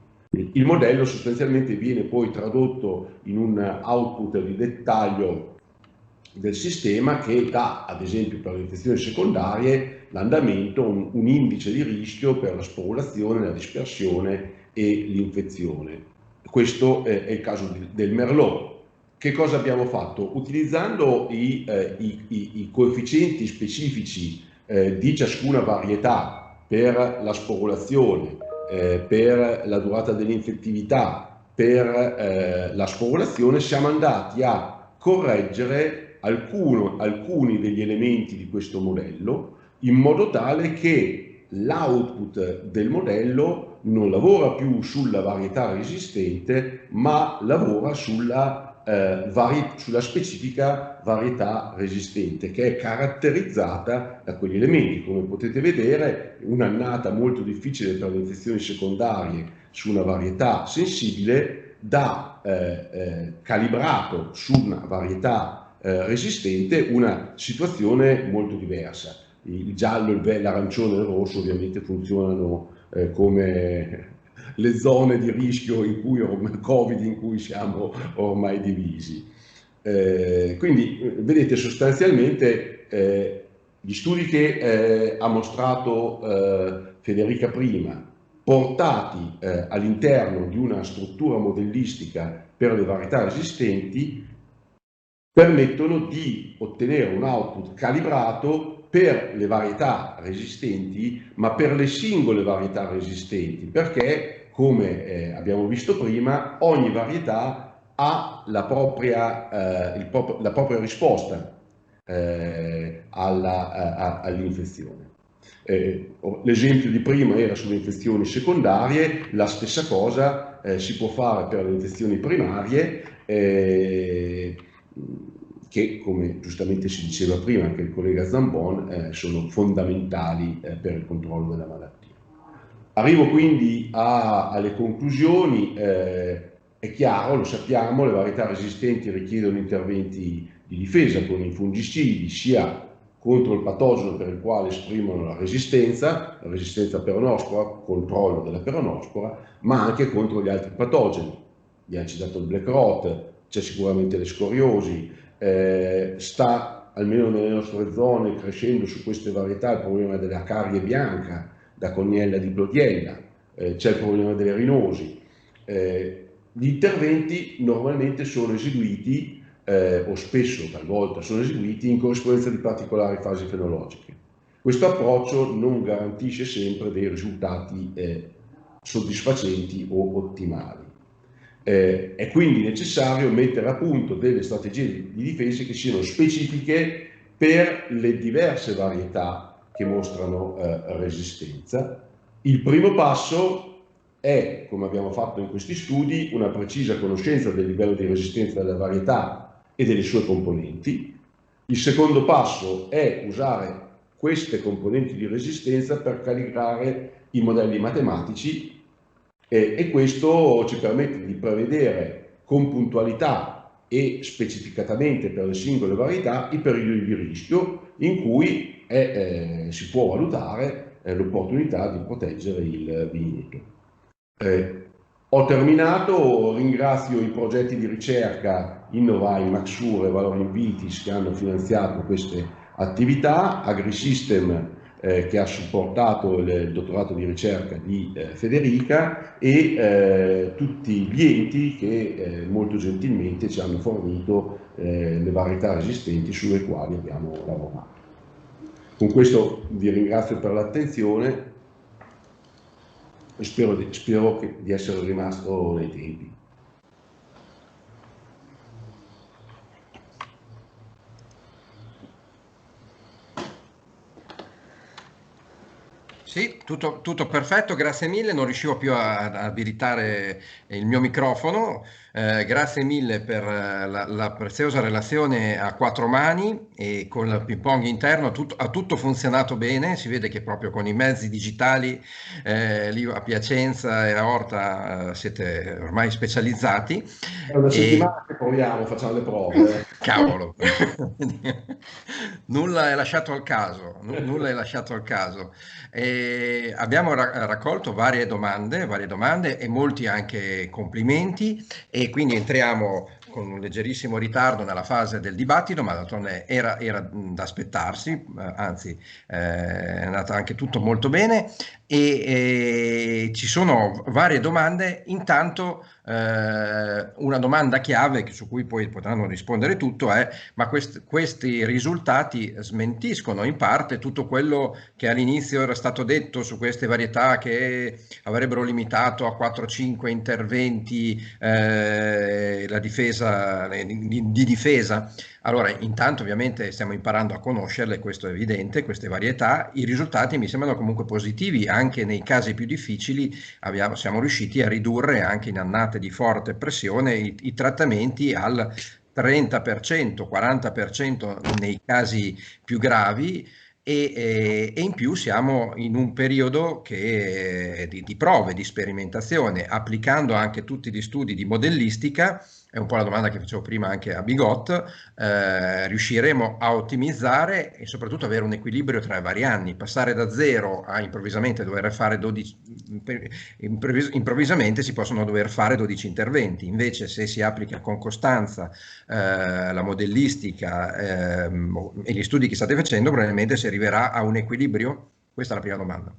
Il modello sostanzialmente viene poi tradotto in un output di dettaglio del sistema che dà, ad esempio per le infezioni secondarie, l'andamento, un indice di rischio per la sporulazione, la dispersione e l'infezione. Questo è il caso del Merlot. Che cosa abbiamo fatto? Utilizzando i coefficienti specifici di ciascuna varietà per la sporulazione, per la durata dell'infettività, per la sporulazione, siamo andati a correggere alcuni degli elementi di questo modello, in modo tale che l'output del modello non lavora più sulla varietà resistente, ma lavora sulla specifica varietà resistente, che è caratterizzata da quegli elementi. Come potete vedere, un'annata molto difficile per le infezioni secondarie su una varietà sensibile dà calibrato su una varietà resistente una situazione molto diversa. Il giallo, l'arancione e il rosso ovviamente funzionano come le zone di rischio in cui Covid in cui siamo ormai divisi. Quindi vedete sostanzialmente gli studi che ha mostrato Federica prima, portati all'interno di una struttura modellistica per le varietà resistenti, permettono di ottenere un output calibrato per le varietà resistenti, ma per le singole varietà resistenti, perché, come abbiamo visto prima, ogni varietà ha la propria risposta all'infezione. L'esempio di prima era sulle infezioni secondarie, la stessa cosa si può fare per le infezioni primarie, che, come giustamente si diceva prima anche il collega Zambon, sono fondamentali per il controllo della malattia. Arrivo quindi alle conclusioni. È chiaro, lo sappiamo, le varietà resistenti richiedono interventi di difesa con i fungicidi, sia contro il patogeno per il quale esprimono la resistenza peronospora, controllo della peronospora, ma anche contro gli altri patogeni. Abbiamo citato il black rot, c'è sicuramente le scoriosi, sta almeno nelle nostre zone crescendo su queste varietà il problema della carie bianca, da Cognella di Plodiella, c'è il problema delle rinosi. Gli interventi normalmente sono eseguiti o spesso talvolta sono eseguiti in corrispondenza di particolari fasi fenologiche. Questo approccio non garantisce sempre dei risultati soddisfacenti o ottimali. È quindi necessario mettere a punto delle strategie di difesa che siano specifiche per le diverse varietà che mostrano resistenza. Il primo passo è, come abbiamo fatto in questi studi, una precisa conoscenza del livello di resistenza della varietà e delle sue componenti. Il secondo passo è usare queste componenti di resistenza per calibrare i modelli matematici e questo ci permette di prevedere con puntualità e specificatamente per le singole varietà i periodi di rischio in cui si può valutare l'opportunità di proteggere il vigneto. Ho terminato, ringrazio i progetti di ricerca Innovai, Maxur e Valorin Vitis che hanno finanziato queste attività, AgriSystem che ha supportato il dottorato di ricerca di Federica e tutti gli enti che molto gentilmente ci hanno fornito le varietà resistenti sulle quali abbiamo lavorato. Con questo vi ringrazio per l'attenzione. Spero di essere rimasto nei tempi. Sì, tutto perfetto, grazie mille, non riuscivo più ad abilitare il mio microfono, grazie mille per la preziosa relazione a quattro mani e con il ping pong interno ha tutto funzionato bene, si vede che proprio con i mezzi digitali lì a Piacenza e a Orta siete ormai specializzati. È una settimana che proviamo, facciamo le prove. Cavolo, nulla è lasciato al caso, nulla è lasciato al caso. Abbiamo raccolto varie domande e molti anche complimenti e quindi entriamo con un leggerissimo ritardo nella fase del dibattito, ma d'altronde era da aspettarsi, anzi è andato anche tutto molto bene e ci sono varie domande. Intanto una domanda chiave su cui poi potranno rispondere tutto è: ma questi risultati smentiscono in parte tutto quello che all'inizio era stato detto su queste varietà che avrebbero limitato a 4-5 interventi la difesa di difesa? Allora, intanto ovviamente stiamo imparando a conoscerle, questo è evidente, queste varietà. I risultati mi sembrano comunque positivi, anche nei casi più difficili siamo riusciti a ridurre anche in annate di forte pressione i trattamenti al 30%, 40% nei casi più gravi e in più siamo in un periodo di prove, di sperimentazione, applicando anche tutti gli studi di modellistica è un po' la domanda che facevo prima anche a Bigot, riusciremo a ottimizzare e soprattutto avere un equilibrio tra i vari anni, passare da 0 a improvvisamente dover fare 12, improvvisamente si possono dover fare 12 interventi, invece se si applica con costanza la modellistica e gli studi che state facendo, probabilmente si arriverà a un equilibrio? Questa è la prima domanda.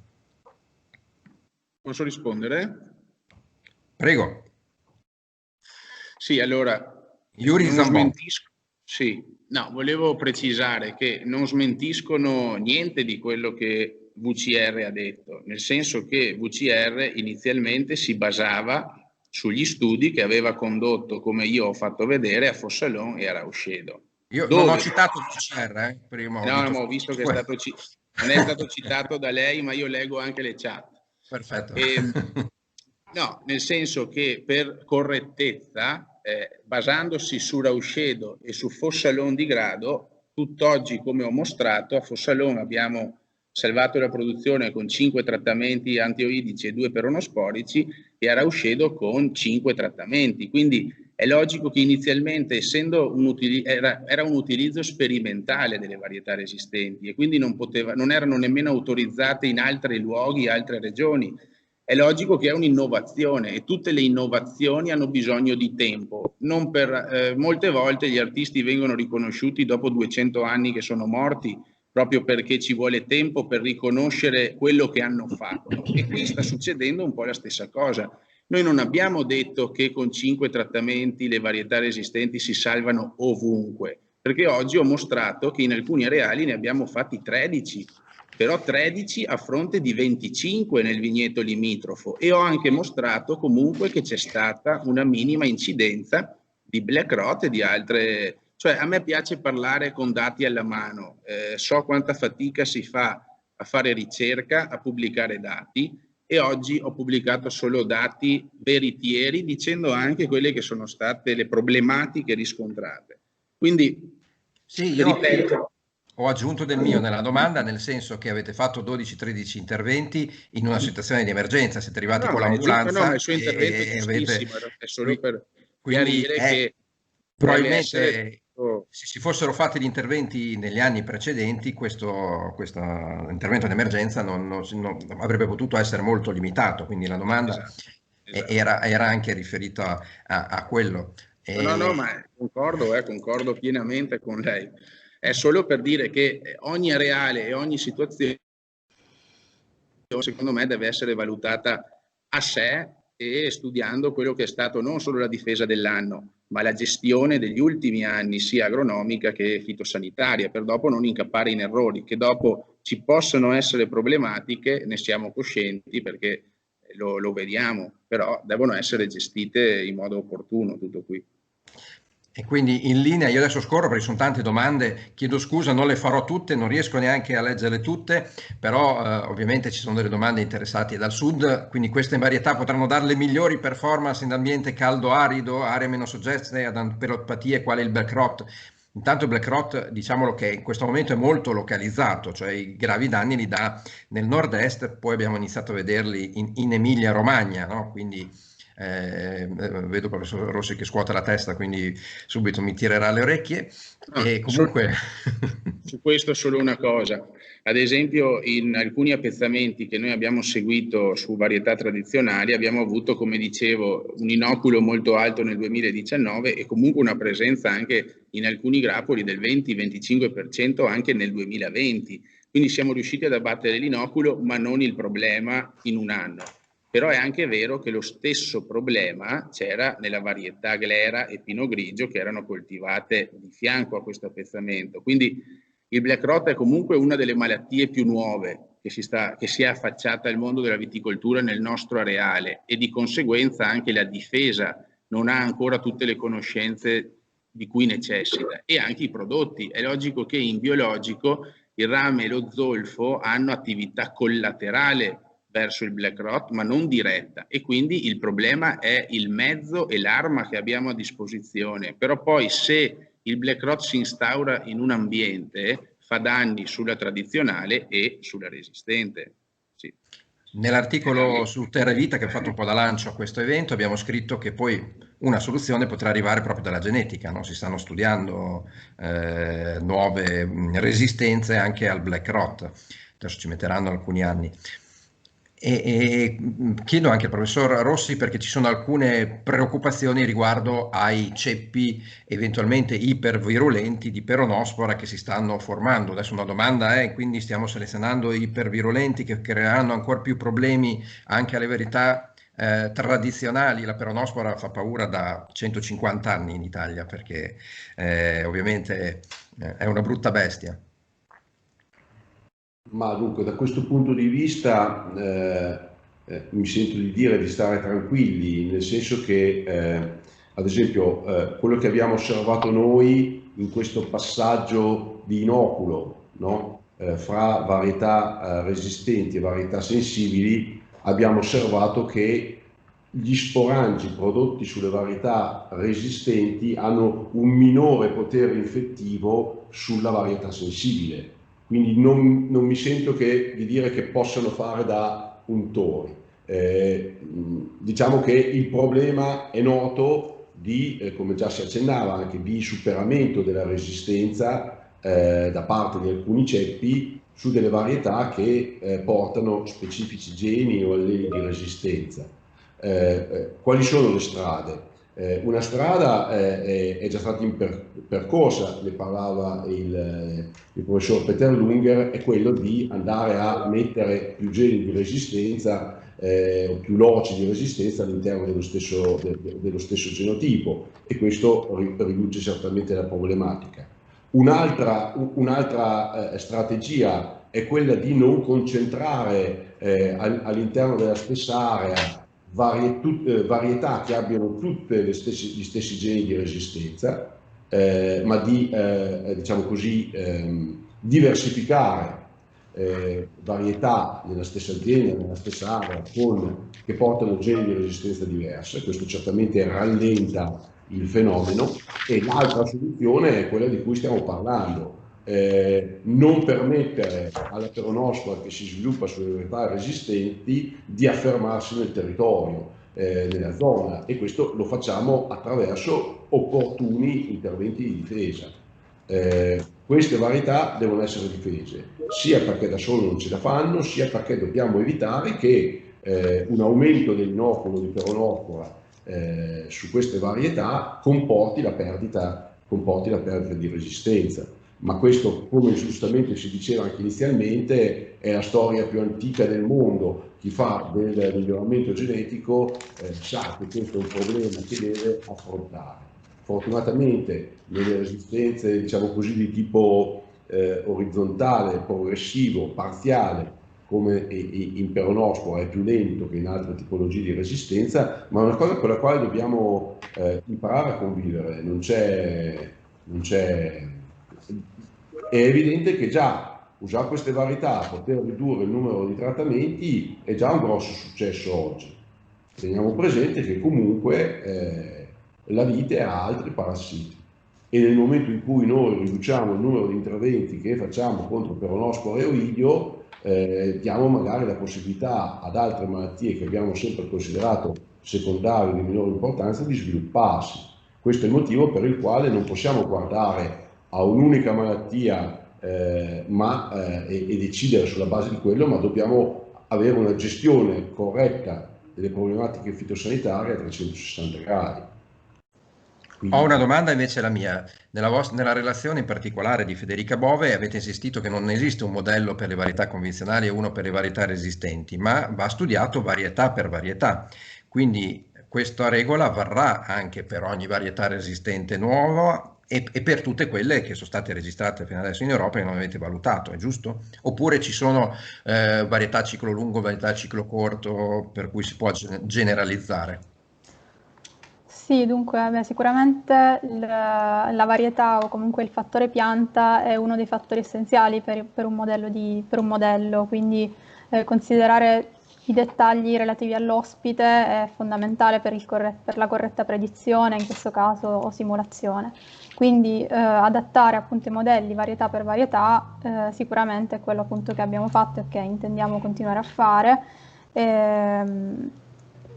Posso rispondere? Prego. Sì, allora, non smentisco. Sì, no, volevo precisare che non smentiscono niente di quello che VCR ha detto, nel senso che VCR inizialmente si basava sugli studi che aveva condotto, come io ho fatto vedere, a Fossalon e a Rauscedo. Io non ho citato VCR, prima no, ho visto che è stato non è stato citato da lei, ma io leggo anche le chat. Perfetto. No, nel senso che per correttezza, basandosi su Rauscedo e su Fossalon di grado, tutt'oggi, come ho mostrato, a Fossalon abbiamo salvato la produzione con 5 trattamenti antioidici e 2 peronosporici e a Rauscedo con 5 trattamenti. Quindi è logico che inizialmente, essendo era un utilizzo sperimentale delle varietà resistenti e quindi non erano nemmeno autorizzate in altri luoghi, altre regioni, è logico che è un'innovazione e tutte le innovazioni hanno bisogno di tempo. Molte volte gli artisti vengono riconosciuti dopo 200 anni che sono morti, proprio perché ci vuole tempo per riconoscere quello che hanno fatto. E qui sta succedendo un po' la stessa cosa. Noi non abbiamo detto che con 5 trattamenti le varietà resistenti si salvano ovunque, perché oggi ho mostrato che in alcuni areali ne abbiamo fatti 13, però 13 a fronte di 25 nel vigneto limitrofo, e ho anche mostrato comunque che c'è stata una minima incidenza di black rot e di altre. Cioè, a me piace parlare con dati alla mano, so quanta fatica si fa a fare ricerca, a pubblicare dati, e oggi ho pubblicato solo dati veritieri, dicendo anche quelle che sono state le problematiche riscontrate. Quindi, sì, io ripeto, ho aggiunto del mio nella domanda, nel senso che avete fatto 12-13 interventi in una situazione di emergenza, siete arrivati con l'ambulanza. No, ma il suo intervento è giustissimo, è solo per chiarire che probabilmente se si fossero fatti gli interventi negli anni precedenti, questo intervento d'emergenza non avrebbe potuto essere molto limitato, quindi la domanda era anche riferita a quello. No, ma concordo pienamente con lei. È solo per dire che ogni areale e ogni situazione, secondo me, deve essere valutata a sé e studiando quello che è stato non solo la difesa dell'anno, ma la gestione degli ultimi anni, sia agronomica che fitosanitaria, per dopo non incappare in errori, che dopo ci possono essere problematiche, ne siamo coscienti perché lo vediamo, però devono essere gestite in modo opportuno, tutto qui. E quindi in linea, io adesso scorro perché sono tante domande, chiedo scusa, non le farò tutte, non riesco neanche a leggerle tutte, però ovviamente ci sono delle domande interessanti dal sud, quindi queste varietà potranno dare le migliori performance in ambiente caldo-arido, aree meno soggette ad anpelopatie quale il black rot. Intanto il black rot, diciamolo che in questo momento è molto localizzato, cioè i gravi danni li dà nel nord-est, poi abbiamo iniziato a vederli in Emilia-Romagna, no? Quindi vedo il professor Rossi che scuote la testa, quindi subito mi tirerà le orecchie. E comunque su questo solo una cosa: ad esempio in alcuni appezzamenti che noi abbiamo seguito su varietà tradizionali abbiamo avuto, come dicevo, un inoculo molto alto nel 2019 e comunque una presenza anche in alcuni grappoli del 20-25% anche nel 2020, quindi siamo riusciti ad abbattere l'inoculo ma non il problema in un anno. Però è anche vero che lo stesso problema c'era nella varietà Glera e Pinot Grigio, che erano coltivate di fianco a questo appezzamento. Quindi il black rot è comunque una delle malattie più nuove che si è affacciata al mondo della viticoltura nel nostro areale, e di conseguenza anche la difesa non ha ancora tutte le conoscenze di cui necessita, e anche i prodotti. È logico che in biologico il rame e lo zolfo hanno attività collaterale verso il black rot, ma non diretta, e quindi il problema è il mezzo e l'arma che abbiamo a disposizione. Però poi se il black rot si instaura in un ambiente fa danni sulla tradizionale e sulla resistente. Sì. Nell'articolo su Terra e Vita, che ha fatto un po' da lancio a questo evento, abbiamo scritto che poi una soluzione potrà arrivare proprio dalla genetica, no? Si stanno studiando nuove resistenze anche al black rot, adesso ci metteranno alcuni anni. E chiedo anche al professor Rossi, perché ci sono alcune preoccupazioni riguardo ai ceppi eventualmente ipervirulenti di peronospora che si stanno formando. Adesso una domanda è, quindi stiamo selezionando ipervirulenti che creeranno ancora più problemi anche alle varietà tradizionali? La peronospora fa paura da 150 anni in Italia, perché ovviamente è una brutta bestia. Ma dunque, da questo punto di vista mi sento di dire di stare tranquilli, nel senso che, ad esempio, quello che abbiamo osservato noi in questo passaggio di inoculo, no? Fra varietà resistenti e varietà sensibili, abbiamo osservato che gli sporangi prodotti sulle varietà resistenti hanno un minore potere infettivo sulla varietà sensibile. Quindi non mi sento di dire che possano fare da untori. Diciamo che il problema è noto di, come già si accennava, anche di superamento della resistenza da parte di alcuni ceppi su delle varietà che portano specifici geni o alleli di resistenza. Quali sono le strade? Una strada è già stata percorsa, ne parlava il professor Peter Lunger, è quello di andare a mettere più geni di resistenza o più loci di resistenza all'interno dello stesso genotipo, e questo riduce certamente la problematica. Un'altra strategia è quella di non concentrare all'interno della stessa area varietà che abbiano tutte gli stessi geni di resistenza, ma di diciamo così, diversificare varietà nella stessa azienda, nella stessa area, che portano geni di resistenza diverse. Questo certamente rallenta il fenomeno, e l'altra soluzione è quella di cui stiamo parlando. Non permettere alla peronospora che si sviluppa sulle varietà resistenti di affermarsi nel territorio, nella zona, e questo lo facciamo attraverso opportuni interventi di difesa. Queste varietà devono essere difese sia perché da solo non ce la fanno, sia perché dobbiamo evitare che un aumento dell'inoculo di peronospora su queste varietà comporti la perdita di resistenza. Ma questo, come giustamente si diceva anche inizialmente, è la storia più antica del mondo. Chi fa del miglioramento genetico sa che questo è un problema che deve affrontare. Fortunatamente nelle resistenze, diciamo così, di tipo orizzontale, progressivo, parziale, come in peronospora, è più lento che in altre tipologie di resistenza, ma è una cosa con la quale dobbiamo imparare a convivere. È evidente che già usare queste varietà, poter ridurre il numero di trattamenti, è già un grosso successo oggi. Teniamo presente che comunque la vite ha altri parassiti, e nel momento in cui noi riduciamo il numero di interventi che facciamo contro peronospora e oidio, diamo magari la possibilità ad altre malattie che abbiamo sempre considerato secondarie di minore importanza di svilupparsi. Questo è il motivo per il quale non possiamo guardare a un'unica malattia e decidere sulla base di quello, ma dobbiamo avere una gestione corretta delle problematiche fitosanitarie a 360 gradi. Quindi... Ho una domanda invece, la mia. Nella relazione in particolare di Federica Bove avete insistito che non esiste un modello per le varietà convenzionali e uno per le varietà resistenti, ma va studiato varietà per varietà. Quindi questa regola varrà anche per ogni varietà resistente nuova e per tutte quelle che sono state registrate fino adesso in Europa e non avete valutato, è giusto? Oppure ci sono varietà a ciclo lungo, varietà a ciclo corto, per cui si può generalizzare? Sì, dunque sicuramente la varietà o comunque il fattore pianta è uno dei fattori essenziali per un modello, quindi considerare i dettagli relativi all'ospite è fondamentale per la corretta predizione, in questo caso, o simulazione. Quindi adattare appunto i modelli varietà per varietà sicuramente è quello appunto che abbiamo fatto e che intendiamo continuare a fare.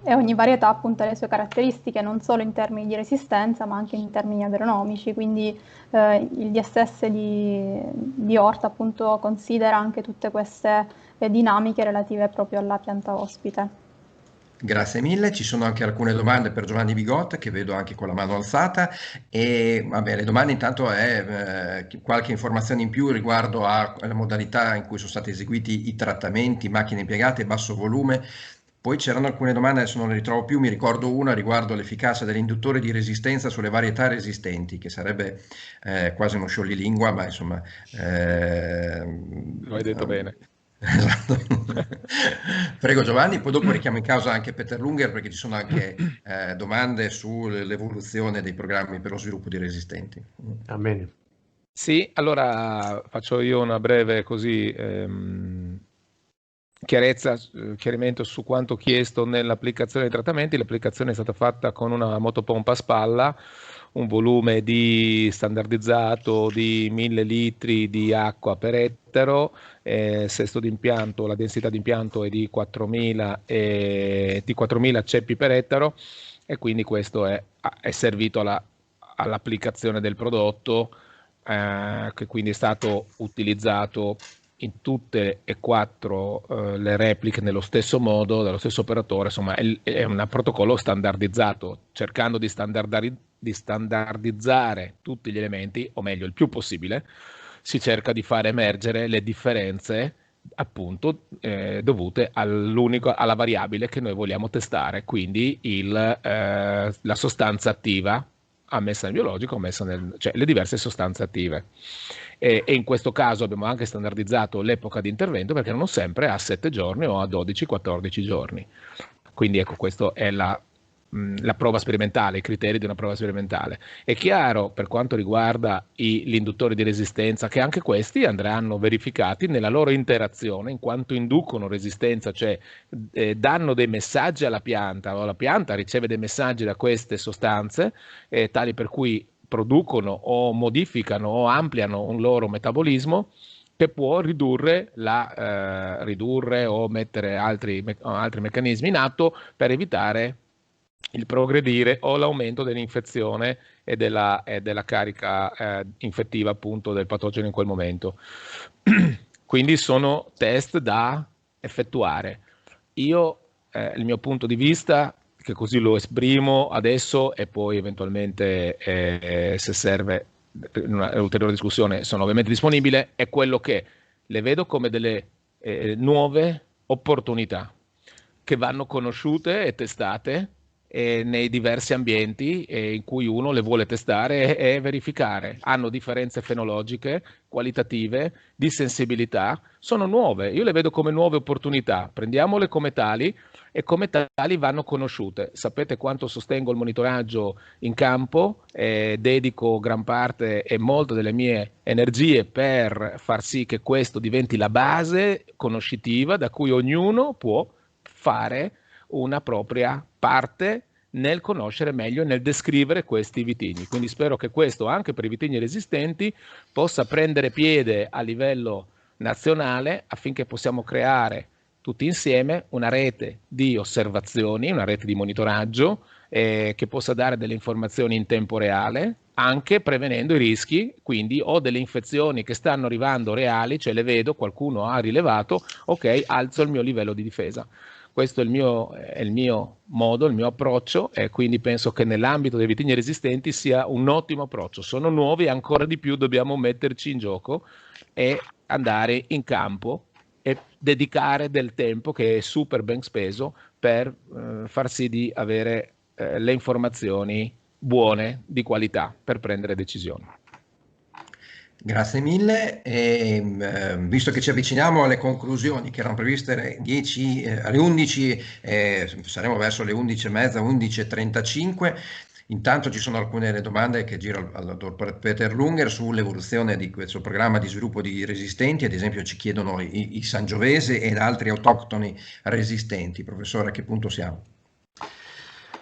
e ogni varietà appunto ha le sue caratteristiche, non solo in termini di resistenza ma anche in termini agronomici, quindi il DSS di Orta appunto considera anche tutte queste dinamiche relative proprio alla pianta ospite. Grazie mille, ci sono anche alcune domande per Giovanni Bigot che vedo anche con la mano alzata e vabbè, le domande intanto è qualche informazione in più riguardo alla modalità in cui sono stati eseguiti i trattamenti, macchine impiegate, basso volume. Poi c'erano alcune domande, adesso non le ritrovo più, mi ricordo una riguardo l'efficacia dell'induttore di resistenza sulle varietà resistenti, che sarebbe quasi uno scioglilingua, ma insomma... Lo hai detto bene. Esatto. Prego Giovanni, poi dopo richiamo in causa anche Peter Lunger perché ci sono anche domande sull'evoluzione dei programmi per lo sviluppo di resistenti. Va bene. Sì, allora faccio io una breve chiarimento su quanto chiesto nell'applicazione dei trattamenti. L'applicazione è stata fatta con una motopompa a spalla, un volume standardizzato di 1000 litri di acqua per ettaro, sesto d'impianto, la densità d'impianto è di 4000 ceppi per ettaro e quindi questo è servito all'applicazione del prodotto, che quindi è stato utilizzato in tutte e 4 le repliche nello stesso modo, dallo stesso operatore. Insomma è un protocollo standardizzato, cercando di standardizzare tutti gli elementi, o meglio il più possibile, si cerca di fare emergere le differenze appunto dovute alla variabile che noi vogliamo testare, quindi la sostanza attiva ammessa nel biologico, cioè le diverse sostanze attive. E in questo caso abbiamo anche standardizzato l'epoca di intervento perché non sempre a 7 giorni o a 12-14 giorni. Quindi ecco, questa è la prova sperimentale, i criteri di una prova sperimentale. È chiaro per quanto riguarda gli induttori di resistenza che anche questi andranno verificati nella loro interazione, in quanto inducono resistenza, cioè danno dei messaggi alla pianta, o la pianta riceve dei messaggi da queste sostanze, tali per cui producono o modificano o ampliano un loro metabolismo che può ridurre o mettere altri meccanismi in atto per evitare il progredire o l'aumento dell'infezione e della carica infettiva appunto del patogeno in quel momento. Quindi sono test da effettuare. Io, il mio punto di vista, che così lo esprimo adesso e poi eventualmente se serve un'ulteriore discussione sono ovviamente disponibile, è quello che le vedo come delle nuove opportunità che vanno conosciute e testate nei diversi ambienti in cui uno le vuole testare e verificare. Hanno differenze fenologiche, qualitative, di sensibilità, sono nuove, io le vedo come nuove opportunità, prendiamole come tali e come tali vanno conosciute. Sapete quanto sostengo il monitoraggio in campo, dedico gran parte e molte delle mie energie per far sì che questo diventi la base conoscitiva da cui ognuno può fare una propria parte nel conoscere meglio e nel descrivere questi vitigni. Quindi spero che questo anche per i vitigni resistenti possa prendere piede a livello nazionale affinché possiamo creare tutti insieme una rete di osservazioni, una rete di monitoraggio che possa dare delle informazioni in tempo reale, anche prevenendo i rischi, quindi ho delle infezioni che stanno arrivando reali, cioè le vedo, qualcuno ha rilevato, ok, alzo il mio livello di difesa. Questo è il mio modo, il mio approccio e quindi penso che nell'ambito dei vitigni resistenti sia un ottimo approccio. Sono nuovi e ancora di più dobbiamo metterci in gioco e andare in campo e dedicare del tempo che è super ben speso per far sì di avere le informazioni buone, di qualità, per prendere decisioni. Grazie mille. Visto che ci avviciniamo alle conclusioni che erano previste alle 11, saremo verso le 11:30, 11:35. Intanto ci sono alcune domande che giro al dottor Peter Lunger sull'evoluzione di questo programma di sviluppo di resistenti, ad esempio ci chiedono i sangiovese ed altri autoctoni resistenti. Professore, a che punto siamo?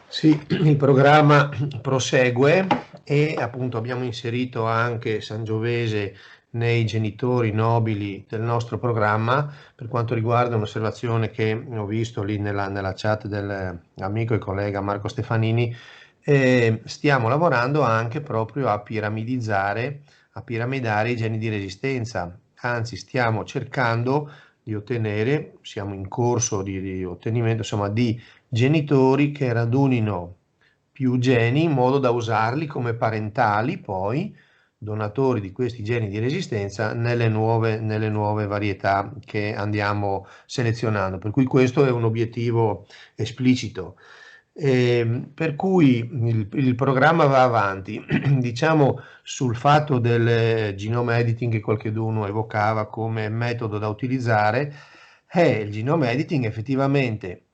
Sì, il programma prosegue e appunto abbiamo inserito anche Sangiovese nei genitori nobili del nostro programma. Per quanto riguarda un'osservazione che ho visto lì nella chat dell'amico e collega Marco Stefanini, stiamo lavorando anche proprio a piramidare i geni di resistenza, anzi stiamo cercando di ottenere, siamo in corso di ottenimento, insomma, di genitori che radunino più geni in modo da usarli come parentali, poi donatori di questi geni di resistenza nelle nuove varietà che andiamo selezionando. Per cui questo è un obiettivo esplicito. Per cui il programma va avanti. Diciamo, sul fatto del genome editing che qualcuno evocava come metodo da utilizzare, il genome editing effettivamente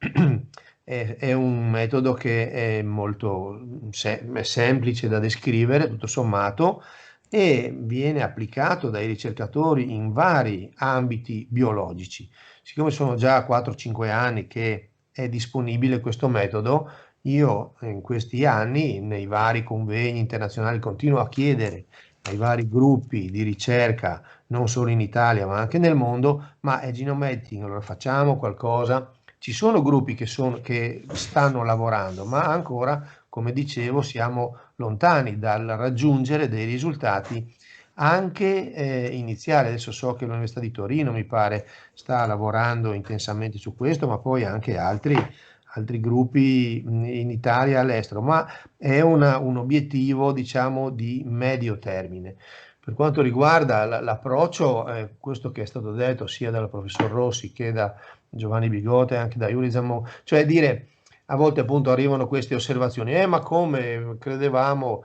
è un metodo che è molto semplice da descrivere, tutto sommato, e viene applicato dai ricercatori in vari ambiti biologici. Siccome sono già 4-5 anni che è disponibile questo metodo, io in questi anni nei vari convegni internazionali continuo a chiedere ai vari gruppi di ricerca, non solo in Italia ma anche nel mondo, ma è genome editing, allora facciamo qualcosa? Ci sono gruppi che stanno lavorando, ma ancora, come dicevo, siamo lontani dal raggiungere dei risultati anche iniziali. Adesso so che l'Università di Torino, mi pare, sta lavorando intensamente su questo, ma poi anche altri gruppi in Italia e all'estero, ma è un obiettivo, diciamo, di medio termine. Per quanto riguarda l'approccio, questo che è stato detto sia dal professor Rossi che da Giovanni Bigote e anche da Yuri Zambon, cioè dire, a volte appunto arrivano queste osservazioni, ma come credevamo,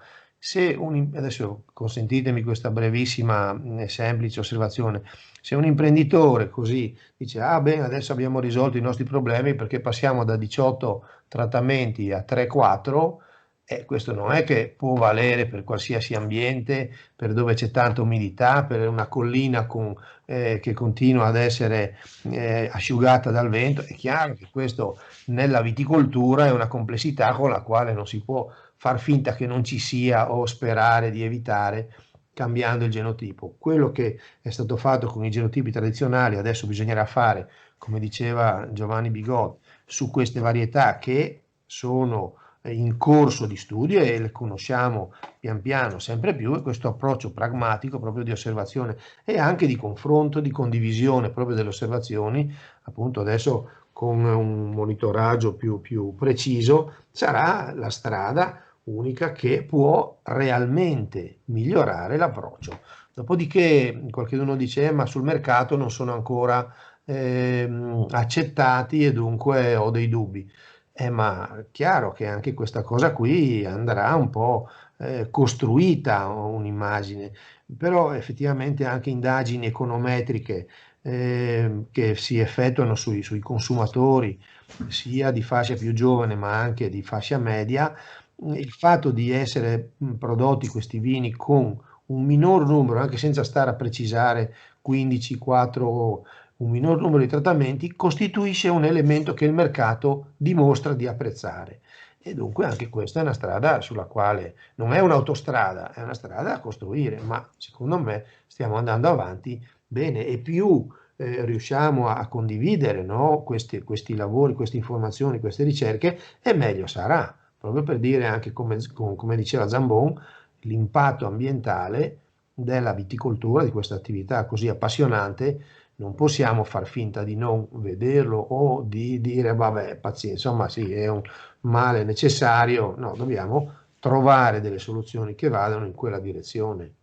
adesso consentitemi questa brevissima e semplice osservazione, se un imprenditore così dice, bene, adesso abbiamo risolto i nostri problemi perché passiamo da 18 trattamenti a 3-4, questo non è che può valere per qualsiasi ambiente, per dove c'è tanta umidità, per una collina che continua ad essere asciugata dal vento. È chiaro che questo nella viticoltura è una complessità con la quale non si può far finta che non ci sia o sperare di evitare cambiando il genotipo. Quello che è stato fatto con i genotipi tradizionali adesso bisognerà fare, come diceva Giovanni Bigot, su queste varietà che sono in corso di studio e le conosciamo pian piano sempre più, e questo approccio pragmatico proprio di osservazione e anche di confronto, di condivisione proprio delle osservazioni, appunto adesso con un monitoraggio più preciso, sarà la strada unica che può realmente migliorare l'approccio. Dopodiché qualcuno dice ma sul mercato non sono ancora accettati e dunque ho dei dubbi. Ma chiaro che anche questa cosa qui andrà un po' costruita un'immagine, però effettivamente anche indagini econometriche che si effettuano sui consumatori, sia di fascia più giovane ma anche di fascia media, il fatto di essere prodotti questi vini con un minor numero, anche senza stare a precisare 15, 4, un minor numero di trattamenti, costituisce un elemento che il mercato dimostra di apprezzare. E dunque anche questa è una strada sulla quale non è un'autostrada, è una strada da costruire, ma secondo me stiamo andando avanti bene, e più riusciamo a condividere, no, questi lavori, queste informazioni, queste ricerche, e meglio sarà. Proprio per dire anche, come diceva Zambon, l'impatto ambientale della viticoltura, di questa attività così appassionante, non possiamo far finta di non vederlo o di dire vabbè, pazienza, insomma sì, è un male necessario. No, dobbiamo trovare delle soluzioni che vadano in quella direzione.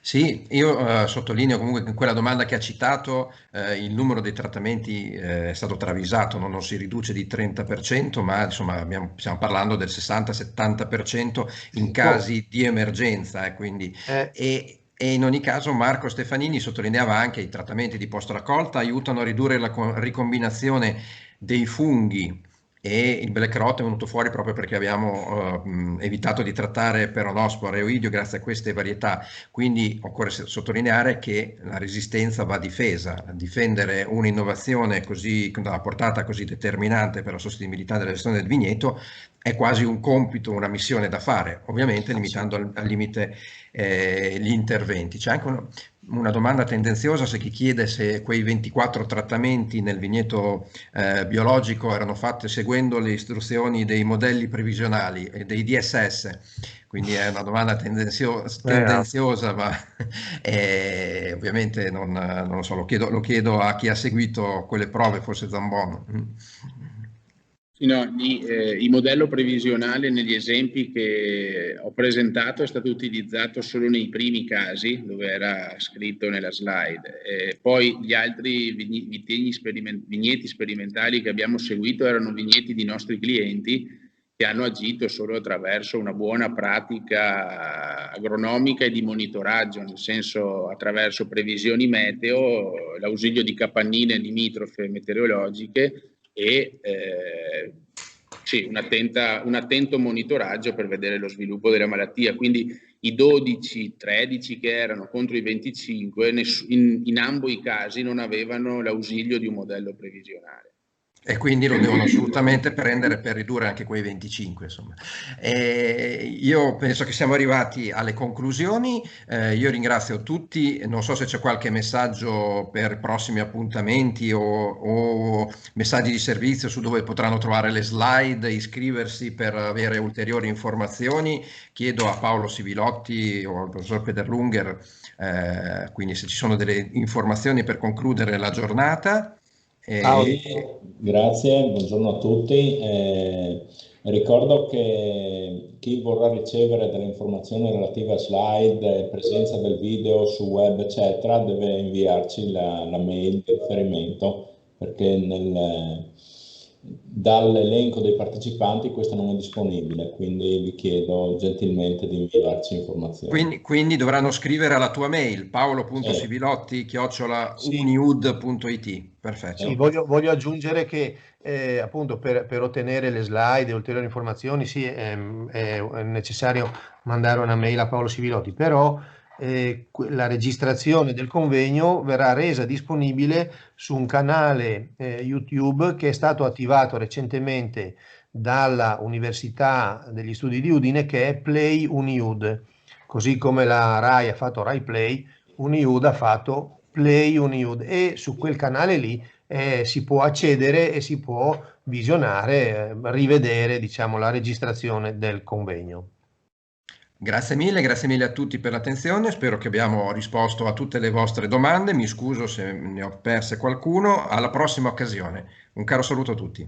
Sì, io sottolineo comunque che in quella domanda che ha citato il numero dei trattamenti è stato travisato, non si riduce di 30%, ma insomma stiamo parlando del 60-70% in casi di emergenza, quindi, e in ogni caso Marco Stefanini sottolineava anche che i trattamenti di post raccolta aiutano a ridurre la ricombinazione dei funghi e il Black Rot è venuto fuori proprio perché abbiamo evitato di trattare Peronospora e Oidio grazie a queste varietà. Quindi occorre sottolineare che la resistenza va difesa. Difendere un'innovazione così, da una portata così determinante per la sostenibilità della gestione del vigneto è quasi un compito, una missione da fare, ovviamente limitando al limite gli interventi. C'è anche una domanda tendenziosa, se chi chiede se quei 24 trattamenti nel vigneto biologico erano fatti seguendo le istruzioni dei modelli previsionali e dei DSS, quindi è una domanda tendenziosa, ma ovviamente non lo so, lo chiedo a chi ha seguito quelle prove, forse Zambon. No, il modello previsionale negli esempi che ho presentato è stato utilizzato solo nei primi casi dove era scritto nella slide. Poi gli altri vigneti sperimentali che abbiamo seguito erano vigneti di nostri clienti che hanno agito solo attraverso una buona pratica agronomica e di monitoraggio, nel senso attraverso previsioni meteo, l'ausilio di capannine limitrofe meteorologiche e sì, un attento monitoraggio per vedere lo sviluppo della malattia. Quindi i 12, 13 che erano contro i 25 in ambo i casi non avevano l'ausilio di un modello previsionale. E quindi lo devono assolutamente prendere per ridurre anche quei 25, insomma. Io penso che siamo arrivati alle conclusioni. Io ringrazio tutti, non so se c'è qualche messaggio per prossimi appuntamenti o messaggi di servizio su dove potranno trovare le slide, iscriversi per avere ulteriori informazioni. Chiedo a Paolo Sibilotti o al professor Pederlunger, quindi se ci sono delle informazioni per concludere la giornata. Grazie, buongiorno a tutti. Ricordo che chi vorrà ricevere delle informazioni relative a slide, presenza del video su web, eccetera, deve inviarci la mail di riferimento, perché dall'elenco dei partecipanti questo non è disponibile, quindi vi chiedo gentilmente di inviarci informazioni. Quindi dovranno scrivere alla tua mail, paolo.sibilotti@uniud.it. Perfetto. Sì, voglio aggiungere che appunto per ottenere le slide e ulteriori informazioni sì, è necessario mandare una mail a Paolo Sibilotti, però la registrazione del convegno verrà resa disponibile su un canale YouTube che è stato attivato recentemente dalla Università degli Studi di Udine, che è Play Uniud. Così come la RAI ha fatto Rai Play, Uniud ha fatto Play Uniud, e su quel canale lì si può accedere e si può visionare, rivedere, diciamo, la registrazione del convegno. Grazie mille a tutti per l'attenzione, spero che abbiamo risposto a tutte le vostre domande, mi scuso se ne ho perse qualcuno, alla prossima occasione. Un caro saluto a tutti.